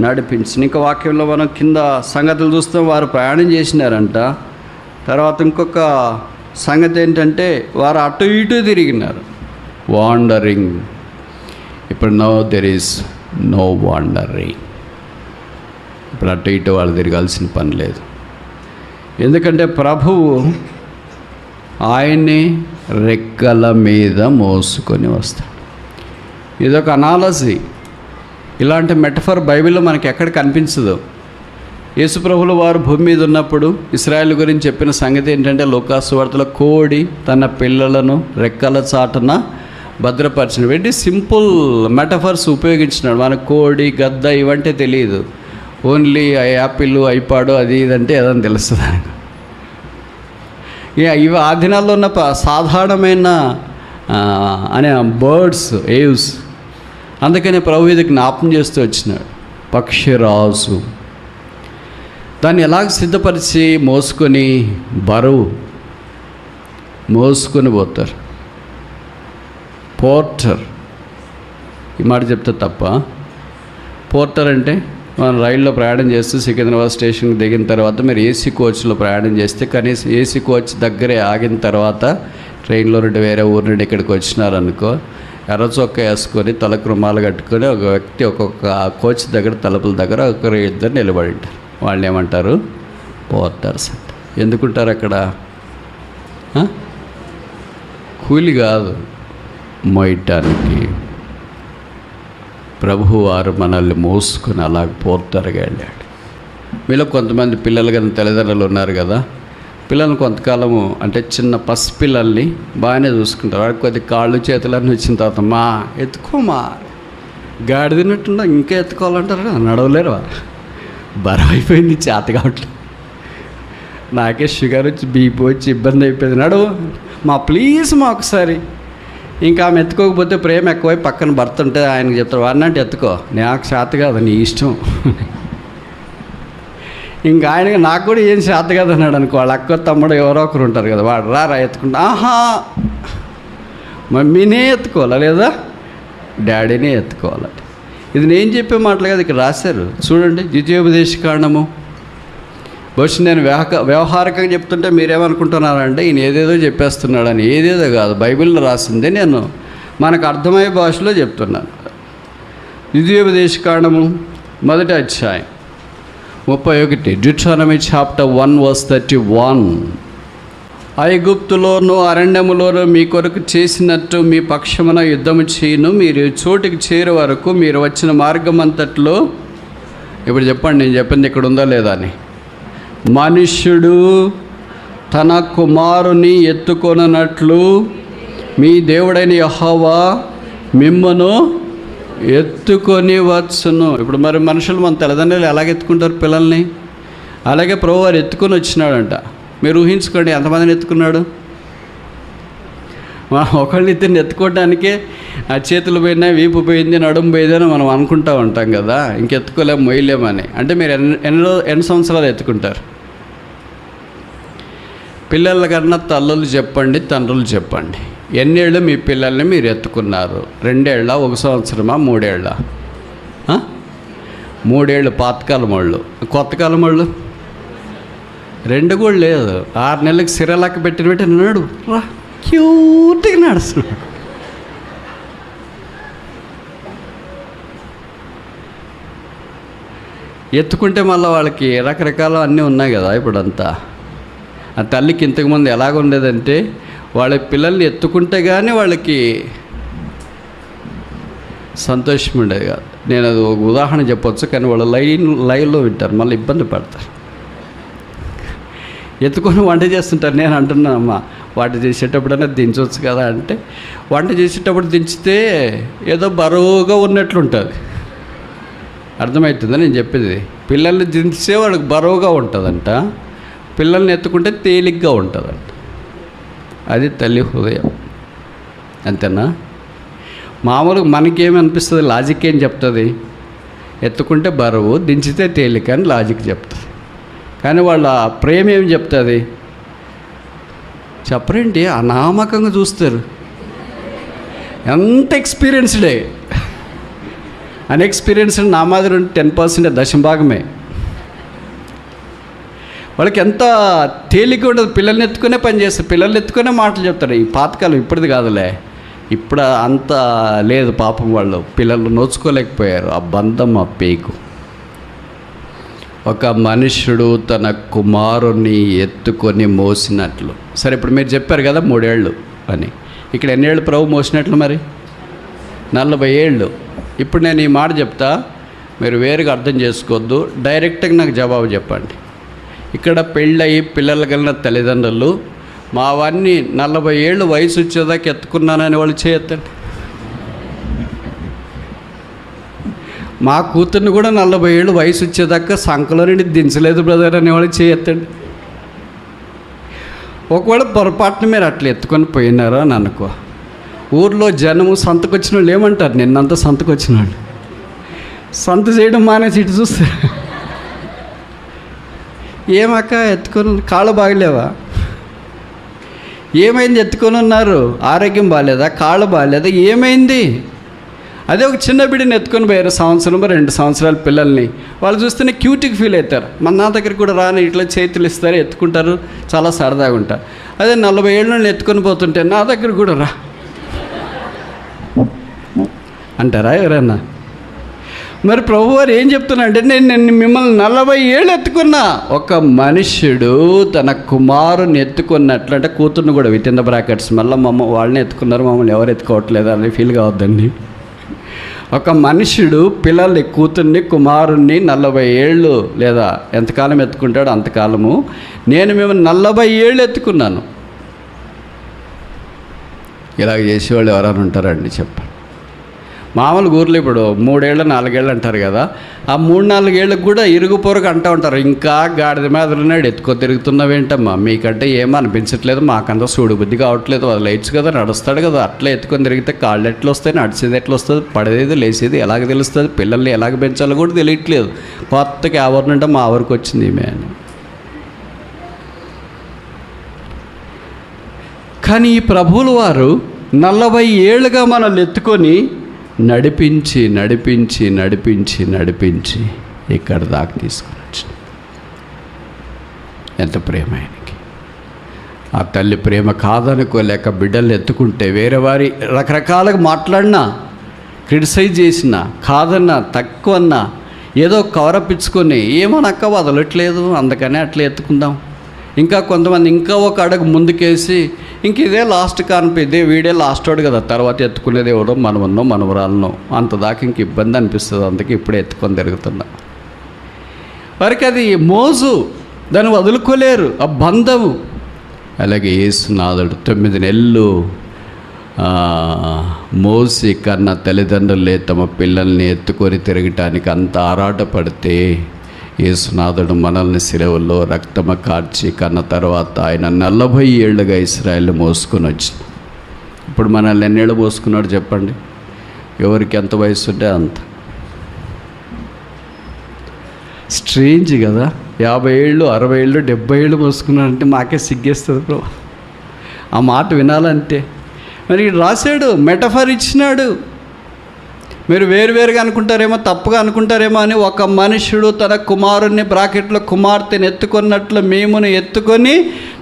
నడిపించింది. ఇంకా వాక్యంలో మనం కింద సంగతులు చూస్తాం. వారు ప్రయాణం చేసినారంట. తర్వాత ఇంకొక సంగతి ఏంటంటే వారు అటు ఇటు తిరిగినారు. వాండరింగ్. ఇప్పుడు no there is no wandering. ఇప్పుడు అటు ఇటు వాళ్ళు తిరగాల్సిన పని లేదు. ఎందుకంటే ప్రభువు ఆయన్ని రెక్కల మీద మోసుకొని వస్తాడు. ఇదొక అనాలజీ. ఇలాంటి మెటఫర్ బైబిల్లో మనకి ఎక్కడ కనిపించదు. యేసుప్రభులు వారు భూమి మీద ఉన్నప్పుడు ఇశ్రాయేలు గురించి చెప్పిన సంగతి ఏంటంటే, లూకాసు వార్తలో కోడి తన పిల్లలను రెక్కల చాటున భద్రపరిచిన వెంటి సింపుల్ మెటఫర్స్ ఉపయోగించినాడు. మనకు కోడి, గద్ద ఇవంటే తెలియదు. ఓన్లీ యాపిల్, ఐపాడు అది ఇదంటే ఏదని తెలుస్తుంది. ఇవి ఆ దినాల్లో ఉన్న సాధారణమైన అనే బర్డ్స్, ఏవ్స్. అందుకనే ప్రభు ఇది జ్ఞాపం చేస్తూ వచ్చినాడు. పక్షిరాజు దాన్ని ఎలాగ సిద్ధపరిచి మోసుకొని బరువు మోసుకొని పోతారు. పోర్టర్, ఈ మాట చెప్తే తప్ప? పోర్టర్ అంటే మనం రైల్లో ప్రయాణం చేస్తూ సికింద్రాబాద్ స్టేషన్కి దిగిన తర్వాత మీరు ఏసీ కోచ్లో ప్రయాణం చేస్తే కనీసం ఏసీ కోచ్ దగ్గరే ఆగిన తర్వాత ట్రైన్లో నుండి వేరే ఊరు నుండి ఇక్కడికి వచ్చినారనుకో, ఎర్ర చొక్కా వేసుకొని తలకు రుమాలు కట్టుకొని ఒక వ్యక్తి ఒక్కొక్క కోచ్ దగ్గర తలుపుల దగ్గర ఒకరు ఇద్దరు నిలబడి ఉంటారు. వాళ్ళు ఏమంటారు? పోర్టర్స్ అంట. ఎందుకుంటారు అక్కడ? కూలి కాదు, మోయటానికి. ప్రభువారు మనల్ని మోసుకుని అలాగ పోర్టర్గా వెళ్ళాడు. మీలో కొంతమంది పిల్లలు కానీ తల్లిదండ్రులు ఉన్నారు కదా, పిల్లల్ని కొంతకాలము అంటే చిన్న పసిపిల్లల్ని బాగానే చూసుకుంటారు. వాడికి కొద్ది కాళ్ళు చేతులన్నీ వచ్చిన తర్వాత మా ఎత్తుకోమా, గాడిదినట్టుండ ఇంకా ఎత్తుకోవాలంటారు కదా, నడవలేరు, బరువు అయిపోయింది, చేత కావట్లేదు. నాకే షుగర్ వచ్చి బీపీ వచ్చి ఇబ్బంది అయిపోయింది, నడువు మా ప్లీజ్ మా ఒకసారి. ఇంకా ఆమె ఎత్తుకోకపోతే ప్రేమ ఎక్కువై పక్కన భర్త ఉంటే ఆయనకు చెప్తారు, వాడినంటే ఎత్తుకో, నాకు చేత కాదు, నీ ఇష్టం. ఇంకా ఆయనకి నాకు కూడా ఏం చేత కాదు అన్నాడు అనుకో, వాళ్ళ అక్క తమ్ముడు ఎవరో ఒకరు ఉంటారు కదా, వాడు రా ఎత్తుకుంటా, ఆహా మమ్మీనే ఎత్తుకోవాలా లేదా డాడీనే ఎత్తుకోవాలి. ఇది నేను చెప్పే మాటలు కదా, ఇక్కడ రాశారు చూడండి. ద్వితీయోపదేశకాండము. బహుశా నేను వ్యవహారికంగా చెప్తుంటే మీరేమనుకుంటున్నారంటే ఈయన ఏదేదో చెప్పేస్తున్నాడని. ఏదేదో కాదు, బైబిల్లో రాసిందే నేను మనకు అర్థమయ్యే భాషలో చెప్తున్నాను. ద్వితీయోపదేశకాండము 1వ అధ్యాయం 31. డ్యూటెరోనమీ చాప్టర్ 1:31. ఐగుప్తులోను అరణ్యములోను మీ కొరకు చేసినట్టు మీ పక్షమున యుద్ధము చేయను, మీరు చోటికి చేరే వరకు మీరు వచ్చిన మార్గం అంతట్లో. ఇప్పుడు చెప్పండి, నేను చెప్పింది ఇక్కడ ఉందా లేదా అని. మనుష్యుడు తన కుమారుని ఎత్తుకొనున్నట్లు మీ దేవుడైన యెహోవా మిమ్మును ఎత్తుకొని వచ్చును. ఇప్పుడు మరి మనుషులు మన తల్లిదండ్రులు ఎలాగ ఎత్తుకుంటారు పిల్లల్ని, అలాగే ప్రభువారు ఎత్తుకొని వచ్చినాడంట. మీరు ఊహించుకోండి ఎంతమందిని ఎత్తుకున్నాడు. ఒకళ్ళని ఇద్దరిని ఎత్తుకోవడానికే ఆ చేతులు పోయినా, వీపు పోయింది, నడుము పోయిందని మనం అనుకుంటూ ఉంటాం కదా, ఇంకెత్తుకోలేము, మొయ్యలేమని. అంటే మీరు ఎన్ని సంవత్సరాలు ఎత్తుకుంటారు? పిల్లల కన్నా తల్లులు చెప్పండి, తండ్రులు చెప్పండి. ఎన్నేళ్ళు మీ పిల్లల్ని మీరు ఎత్తుకున్నారు? 2 ఏళ్ళ, 1 సంవత్సరమా, 3 ఏళ్ళ? 3 ఏళ్ళు పాతకాలం వాళ్ళు. కొత్త కాలం వాళ్ళు 2 కూడా లేదు. 6 నెలలకు సిరలక్క పెట్టి నడు రా క్యూట్గా నడుస్తున్నాడు. ఎత్తుకుంటే మళ్ళీ వాళ్ళకి రకరకాల అన్నీ ఉన్నాయి కదా. ఇప్పుడంతా ఆ తల్లికి ఇంతకుముందు ఎలాగ ఉండేదంటే, వాళ్ళ పిల్లల్ని ఎత్తుకుంటే కానీ వాళ్ళకి సంతోషం ఉండేది కాదు. నేను అది ఒక ఉదాహరణ చెప్పొచ్చు, కానీ వాళ్ళు లైవ్లో వింటారు, మళ్ళీ ఇబ్బంది పడతారు. ఎత్తుకొని వంట చేస్తుంటారు. నేను అంటున్నానమ్మా, వంట చేసేటప్పుడైనా దించవచ్చు కదా అంటే, వంట చేసేటప్పుడు దించితే ఏదో బరువుగా ఉన్నట్లుంటుంది. అర్థమవుతుందా నేను చెప్పేది? పిల్లల్ని దించితే వాళ్ళకి బరువుగా ఉంటుందంట, పిల్లల్ని ఎత్తుకుంటే తేలిగ్గా ఉంటుందంట. అది తల్లి హృదయం. అంతేనా? మామూలుగా మనకేమి అనిపిస్తుంది? లాజిక్ ఏం చెప్తుంది? ఎత్తుకుంటే బరువు, దించితే తేలిక అని లాజిక్ చెప్తుంది. కానీ వాళ్ళ ప్రేమ ఏమి చెప్తుంది? చెప్పరేంటి? అనామకంగా చూస్తారు. ఎంత ఎక్స్పీరియన్స్డే. అన్ఎక్స్పీరియన్స్డ్ నా మాదిరి 10% దశభాగమే. వాళ్ళకి ఎంత తేలిక ఉండదు. పిల్లల్ని ఎత్తుకునే పని చేస్తారు, పిల్లల్ని ఎత్తుకునే మాటలు చెప్తారు. ఈ పాతకాలం ఇప్పటిది కాదులే, ఇప్పుడు అంత లేదు. పాపం వాళ్ళు పిల్లలు నోచుకోలేకపోయారు ఆ బంధం, ఆ పేగు. ఒక మనుష్యుడు తన కుమారుని ఎత్తుకొని మోసినట్లు. సరే, ఇప్పుడు మీరు చెప్పారు కదా 3 ఏళ్ళు అని. ఇక్కడ ఎన్ని ఏళ్ళు ప్రభు మోసినట్లు? మరి 40 ఏళ్ళు. ఇప్పుడు నేను ఈ మాట చెప్తా, మీరు వేరుగా అర్థం చేసుకోవద్దు, డైరెక్ట్గా నాకు జవాబు చెప్పండి. ఇక్కడ పెళ్ళయి పిల్లలు కలిగిన తల్లిదండ్రులు మా వాడిని 40 ఏళ్ళు వయసు వచ్చేదాకా ఎత్తుకున్నానని వాళ్ళు చేయొద్దండి. మా కూతుర్ని కూడా 40 ఏళ్ళు వయసు వచ్చేదాకా సంకలో నుండి దించలేదు బ్రదర్ అని వాళ్ళు చేయొద్దండి. ఒకవేళ పొరపాటున మీరు అట్లా ఎత్తుకొని పోయినారో అని అనుకో, ఊర్లో జనము సంతకొచ్చిన వాళ్ళు ఏమంటారు? నిన్నంతా సంతకొచ్చిన వాళ్ళు సంత చేయడం మానేసి ఇటు చూస్తారు. ఏమక్క ఎత్తుకొని కాళ్ళు బాగలేవా? ఏమైంది? ఎత్తుకొని ఉన్నారు. ఆరోగ్యం బాగాలేదా? కాళ్ళు బాగాలేదా? ఏమైంది? అదే ఒక చిన్న బిడ్డని ఎత్తుకొని పోయారు, 1-2 సంవత్సరాల పిల్లల్ని. వాళ్ళు చూస్తేనే క్యూట్గా ఫీల్ అవుతారు. నా దగ్గరికి కూడా రాని ఇట్లా చేతులు ఇస్తారు, ఎత్తుకుంటారు, చాలా సరదాగా ఉంటారు. అదే 40 ఏళ్ళ ఎత్తుకొని పోతుంటే నా దగ్గర కూడా రా అంటారా ఎవరన్నా? మరి ప్రభువారు ఏం చెప్తున్నారంటే, నేను మిమ్మల్ని 40 ఏళ్ళు ఎత్తుకున్నా. ఒక మనుష్యుడు తన కుమారుని ఎత్తుకున్నట్లు, అంటే కూతుర్ని కూడా విత్ ఇన్ ద బ్రాకెట్స్, మళ్ళీ వాళ్ళని ఎత్తుకున్నారు, మమ్మల్ని ఎవరు ఎత్తుకోవట్లేదు అని ఫీల్ కావద్దండి. ఒక మనుష్యుడు పిల్లల్ని, కూతుర్ని, కుమారుణ్ణి 40 ఏళ్ళు లేదా ఎంతకాలం ఎత్తుకుంటాడో అంతకాలము నేను మిమ్మల్ని 40 ఏళ్ళు ఎత్తుకున్నాను. ఇలాగ చేసేవాళ్ళు ఎవరైనా ఉంటారండి? చెప్పండి. మామూలు ఊర్లో ఇప్పుడు 3 ఏళ్ళు 4 ఏళ్ళు అంటారు కదా, ఆ 3-4 ఏళ్ళకు కూడా ఇరుగు పొరుగు అంటూ ఉంటారు, ఇంకా గాడిద మీద ఉన్నాడు, ఎత్తుకో తిరుగుతున్నావేంటమ్మా, మీకంటే ఏమో అనిపించట్లేదు, మాకంతా సూడు బుద్ధి కావట్లేదు, వదిలేయచ్చు కదా, నడుస్తాడు కదా, అట్లా ఎత్తుకొని తిరిగితే కాళ్ళు ఎట్లా వస్తాయి, నడిచేది ఎట్లా వస్తుంది, పడేది లేచేది ఎలాగ తెలుస్తుంది, పిల్లల్ని ఎలాగ పెంచాలో కూడా తెలియట్లేదు, కొత్తగా ఎవరినంటే మా ఊరికి వచ్చింది ఈమె అని. కానీ ఈ ప్రభువుల వారు 40 ఏళ్ళుగా మనల్ని ఎత్తుకొని నడిపించి నడిపించి నడిపించి నడిపించి ఇక్కడ దాకా తీసుకుని వచ్చిన ఎంత ప్రేమ ఆయనకి. ఆ తల్లి ప్రేమ కాదనుకోలేక బిడ్డల్ని ఎత్తుకుంటే వేరే వారి రకరకాలుగా మాట్లాడినా, క్రిటిసైజ్ చేసినా, కాదన్నా, తక్కువన్నా, ఏదో కవరప్ ఇచ్చుకొని ఏమనక్క వదలట్లేదు, అందుకనే అట్లా ఎత్తుకుందాం. ఇంకా కొంతమంది ఇంకా ఒక అడుగు ముందుకేసి ఇంక ఇదే లాస్ట్ కాన్పు, ఇదే వీడే లాస్ట్ వాడు కదా, తర్వాత ఎత్తుకునేది ఎవడో మనమన్నో మనవరాలనో, అంతదాకా ఇంక ఇబ్బంది అనిపిస్తుంది, అందుకే ఇప్పుడే ఎత్తుకొని తిరుగుతున్నా. వారికి అది మోజు, దాన్ని వదులుకోలేరు, ఆ బంధము. అలాగే యేసునాథుడు 9 నెలలు మోసి కన్న తల్లిదండ్రులే తమ పిల్లల్ని ఎత్తుకొని తిరగటానికి అంత ఆరాటపడితే, యేసునాథుడు మనల్ని శిలువలో రక్తమ కార్చి కన్న తర్వాత ఆయన 40 ఏళ్ళుగా ఇశ్రాయేల్ని మోసుకొని వచ్చిన. ఇప్పుడు మనల్ని ఎన్నేళ్ళు మోసుకున్నాడు చెప్పండి? ఎవరికి ఎంత వయసు ఉంటే అంత. స్ట్రేంజ్ కదా, 50 ఏళ్ళు 60 ఏళ్ళు 70 ఏళ్ళు మోసుకున్నాడంటే మాకే సిగ్గేస్తుంది బ్రో ఆ మాట వినాలంటే. మరి రాశాడు, మెటఫర్ ఇచ్చినాడు. మీరు వేరువేరుగా అనుకుంటారేమో, తప్పుగా అనుకుంటారేమో అని, ఒక మనుషుడు తన కుమారుణ్ణి బ్రాకెట్లో కుమార్తెని ఎత్తుకున్నట్లు మేమును ఎత్తుకొని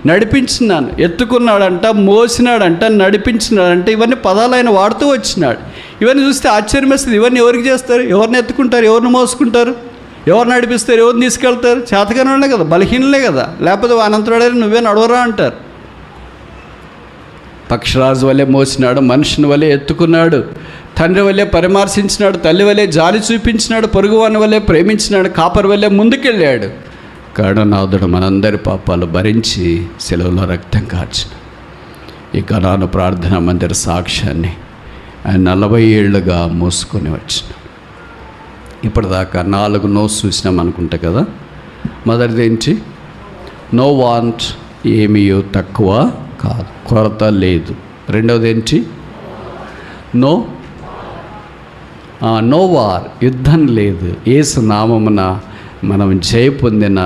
నడిపించినాను. ఎత్తుకున్నాడంట, మోసినాడంట, నడిపించినాడంట, ఇవన్నీ పదాలు ఆయన వాడుతూ వచ్చినాడు. ఇవన్నీ చూస్తే ఆశ్చర్యం వేస్తుంది. ఇవన్నీ ఎవరికి చేస్తారు? ఎవరిని ఎత్తుకుంటారు? ఎవరిని మోసుకుంటారు? ఎవరు నడిపిస్తారు? ఎవరిని తీసుకెళ్తారు? చేతగానే కదా, బలహీనలే కదా, లేకపోతే అనంతరాడని నువ్వే నడవరా అంటారు. పక్షిరాజు వల్లే మోసినాడు, మనుషుని వల్లే ఎత్తుకున్నాడు, తండ్రి వల్లే పరామర్శించినాడు, తల్లి వల్లే జాలి చూపించినాడు, పొరుగువాని వల్లే ప్రేమించినాడు, కాపరి వల్లే ముందుకెళ్ళాడు. కరుణానాథుడు మనందరి పాపాలు భరించి సెలవులో రక్తం కార్చిన ఈ కణాను ప్రార్థనా మందిర సాక్ష్యాన్ని ఆయన 40 ఏళ్ళుగా మోసుకొని వచ్చిన. ఇప్పటిదాకా 4 నోస్ చూసినాం అనుకుంటా కదా. మొదటిది ఏంటి? నో వాంట్, ఏమీ తక్కువ కాదు, కొరత లేదు. రెండవది ఏంటి? నో వార్, యుద్ధం లేదు. యేసు నామమున మనం జయ పొందిన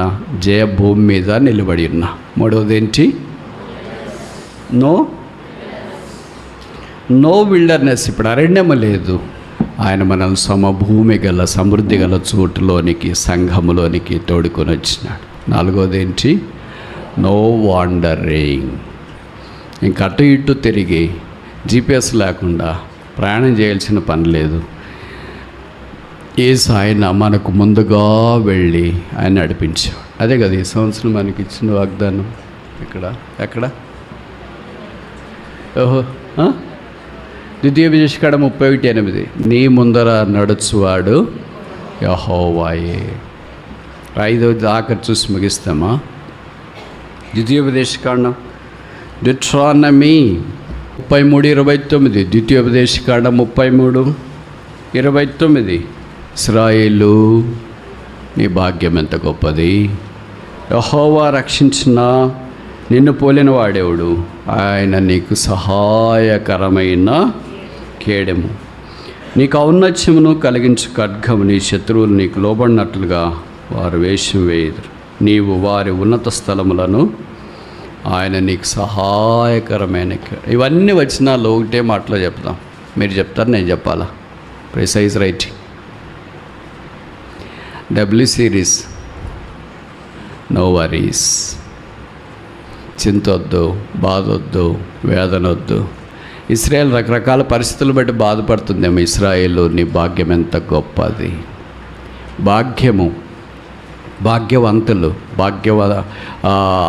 జయ భూమి మీద నిలబడి ఉన్నా. మూడవది ఏంటి? నో విల్డర్నెస్, ఇప్పుడు అరణ్యము లేదు. ఆయన మనల్ని సమభూమి గల సమృద్ధి గల చోటులోనికి, సంఘములోనికి తోడుకొని వచ్చినాడు. నాలుగవది ఏంటి? నో వాండరింగ్, ఇంక అటు ఇటు తిరిగి జీపీఎస్ లేకుండా ప్రయాణం చేయాల్సిన పని లేదు. యేసు ఆయన మనకు ముందుగా వెళ్ళి ఆయన నడిపించాడు. అదే కదా ఈ సంవత్సరం మనకి ఇచ్చిన వాగ్దానం. ఎక్కడ ఓహో, ద్వితీయోపదేశకాండ 31:8, నీ ముందర నడుచువాడు యెహోవాయే. 5వ ఆఖరి చూసి ముగిస్తామా? ద్వితీయోపదేశకాండం, డిట్రానమీ 33:29, ద్వితీయోపదేశకాండం 33:29. ఇశ్రాయేలు, నీ భాగ్యం ఎంత గొప్పది, యెహోవా రక్షించిన నిన్ను పోలిన వాడేవుడు, ఆయన నీకు సహాయకరమైన కేడెము, నీకు ఔన్నత్యమును కలిగించు ఖడ్గము, నీ శత్రువులు నీకు లోబడినట్లుగా వారు వేషం వేయుదురు, నీవు వారి ఉన్నత స్థలములను ఆయన నీకు సహాయకరమైన ఇవన్నీ వచనాలు ఒకటే మాటలో చెప్తాం. మీరు చెప్తారు, నేను చెప్పాలా? Precise writing. W series, no worries. చింతొద్దు, బాధొద్దు, వేదనొద్దు. ఇస్రాయేల్ రకరకాల పరిస్థితులు బట్టి బాధపడుతుందేమో. ఇస్రాయేలు నీ భాగ్యం ఎంత గొప్పది. భాగ్యవంతులు,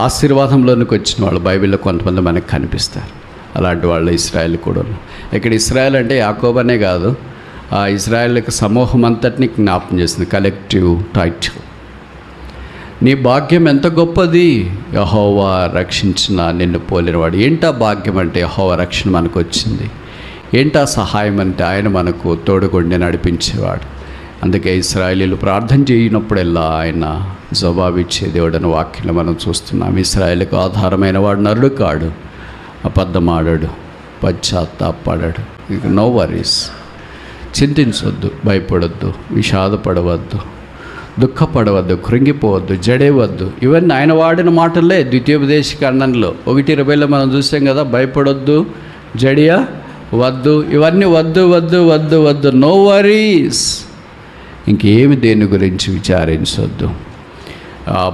ఆశీర్వాదంలోనికి వచ్చిన వాళ్ళు బైబిల్లో కొంతమంది మనకు కనిపిస్తారు. అలాంటి వాళ్ళు ఇస్రాయేల్ కూడా ఉన్నారు. ఇక్కడ ఇస్రాయేల్ అంటే యాకోబు అనే కాదు, ఆ ఇస్రాయేల్కి సమూహం అంతటిని జ్ఞాపకం చేస్తుంది, కలెక్టివ్ టైటిల్. నీ భాగ్యం ఎంత గొప్పది, యెహోవా రక్షించిన నిన్ను పోలినవాడు. ఏంటా భాగ్యం అంటే యెహోవా రక్షణ మనకు వచ్చింది. ఏంటా సహాయం అంటే ఆయన మనకు తోడుగుండి నడిపించేవాడు. అందుకే ఇశ్రాయేలీయులు ప్రార్థన చేయనప్పుడల్లా ఆయన జవాబిచ్చే దేవుడని వాక్యంలో మనం చూస్తున్నాం. ఇశ్రాయేలుకు ఆధారమైన వాడు నరుడు కాడు, అబద్ధమాడాడు, పశ్చాత్తాపడాడు. ఇక నో వరీస్. చింతించవద్దు, భయపడొద్దు, విషాదపడవద్దు, దుఃఖపడవద్దు, కృంగిపోవద్దు, జడేవద్దు. ఇవన్నీ ఆయన వాడిన మాటలే. ద్వితీయోపదేశకాండంలో 1:20 మనం చూసాం కదా, భయపడొద్దు, జడియ వద్దు, ఇవన్నీ వద్దు వద్దు వద్దు వద్దు, నో వరీస్. ఇంకేమి దేని గురించి విచారించవద్దు.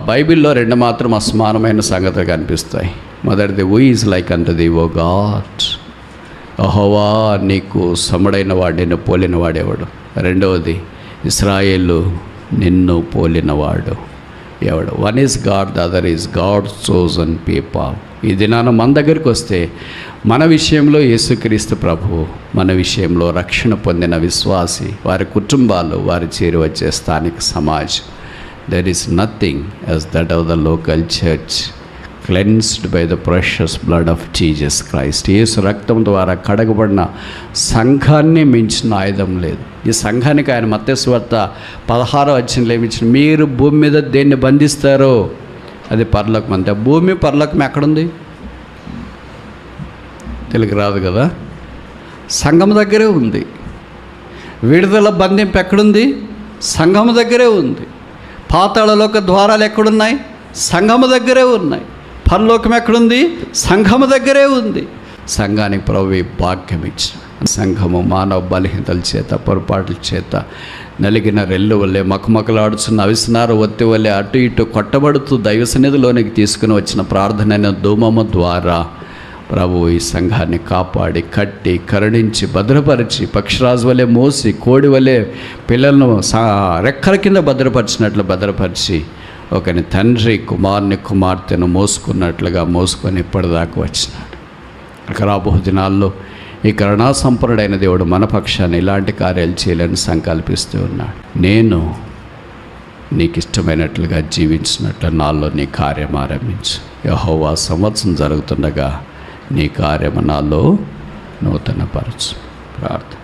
బైబిల్లో 2 మాత్రం అసమానమైన సంగతులు కనిపిస్తాయి. మొదటిది, who is like unto the oh God. యెహోవా నీకు సముడైన వాడు, నిన్ను పోలిన వాడేవాడు. రెండవది, ఇశ్రాయేలు నిన్ను పోలినవాడు ఎవడు. One is God, the other is God chosen people. ఈ దినాన మన దగ్గరికి వస్తే మన విషయంలో యేసుక్రీస్తు ప్రభువు, మన విషయంలో రక్షణ పొందిన విశ్వాసి, వారి కుటుంబాలు, వారి చేరి వచ్చే స్థానిక సమాజం. There is nothing as that of the local church cleansed by the precious blood of Jesus Christ. యేసు రక్తం ద్వారా కడగబడిన సంఘాన్ని మించిన ఆయుధం లేదు. ఈ సంఘానికి ఆయన మత్తయి సువార్త 16వ అధ్యాయంలో ఏమిచ్చిన, మీరు భూమి మీద దేన్ని బంధిస్తారో అది పరలోకం. అంతే. భూమి పరలోకం ఎక్కడుంది? తెలుగు రాదు కదా. సంఘం దగ్గరే ఉంది. విడుదల బంధింపు ఎక్కడుంది? సంఘం దగ్గరే ఉంది. పాతాళలోక ద్వారాలు ఎక్కడున్నాయి? సంఘము దగ్గరే ఉన్నాయి. పరలోకం ఎక్కడుంది? సంఘము దగ్గరే ఉంది. సంఘానికి ప్రభువు భాగ్యం ఇచ్చిన. సంఘము మానవ బలహీనతల చేత, పొరపాట్ల చేత నలిగిన రెల్లు వల్లే, మకమకలాడుచున్న అవిసనార ఒత్తి వల్లే అటు ఇటు కొట్టబడుతూ దైవ సన్నిధిలోనికి తీసుకుని వచ్చిన ప్రార్థన ధూమము ద్వారా ప్రభువు ఈ సంఘాన్ని కాపాడి, కట్టి, కరుణించి, భద్రపరిచి, పక్షిరాజు వలె మోసి, కోడి వలె పిల్లలను రెక్కల కింద భద్రపరిచినట్లు భద్రపరిచి, ఒకని తండ్రి కుమారుని కుమార్తెను మోసుకున్నట్లుగా మోసుకొని ఇప్పటిదాకా వచ్చినాడు. ఇక రాబో దినాల్లో ఈ కరుణా సంపన్నుడైన దేవుడు మన పక్షాన్ని ఇలాంటి కార్యాలు చేయాలని సంకల్పిస్తూ ఉన్నాడు. నేను నీకు ఇష్టమైనట్లుగా జీవించినట్లు నాలో నీ కార్యం ఆరంభించు. యెహోవా సంవత్సరం జరుగుతుండగా నీ కార్యము నాలో నూతనపరచు. ప్రార్థన.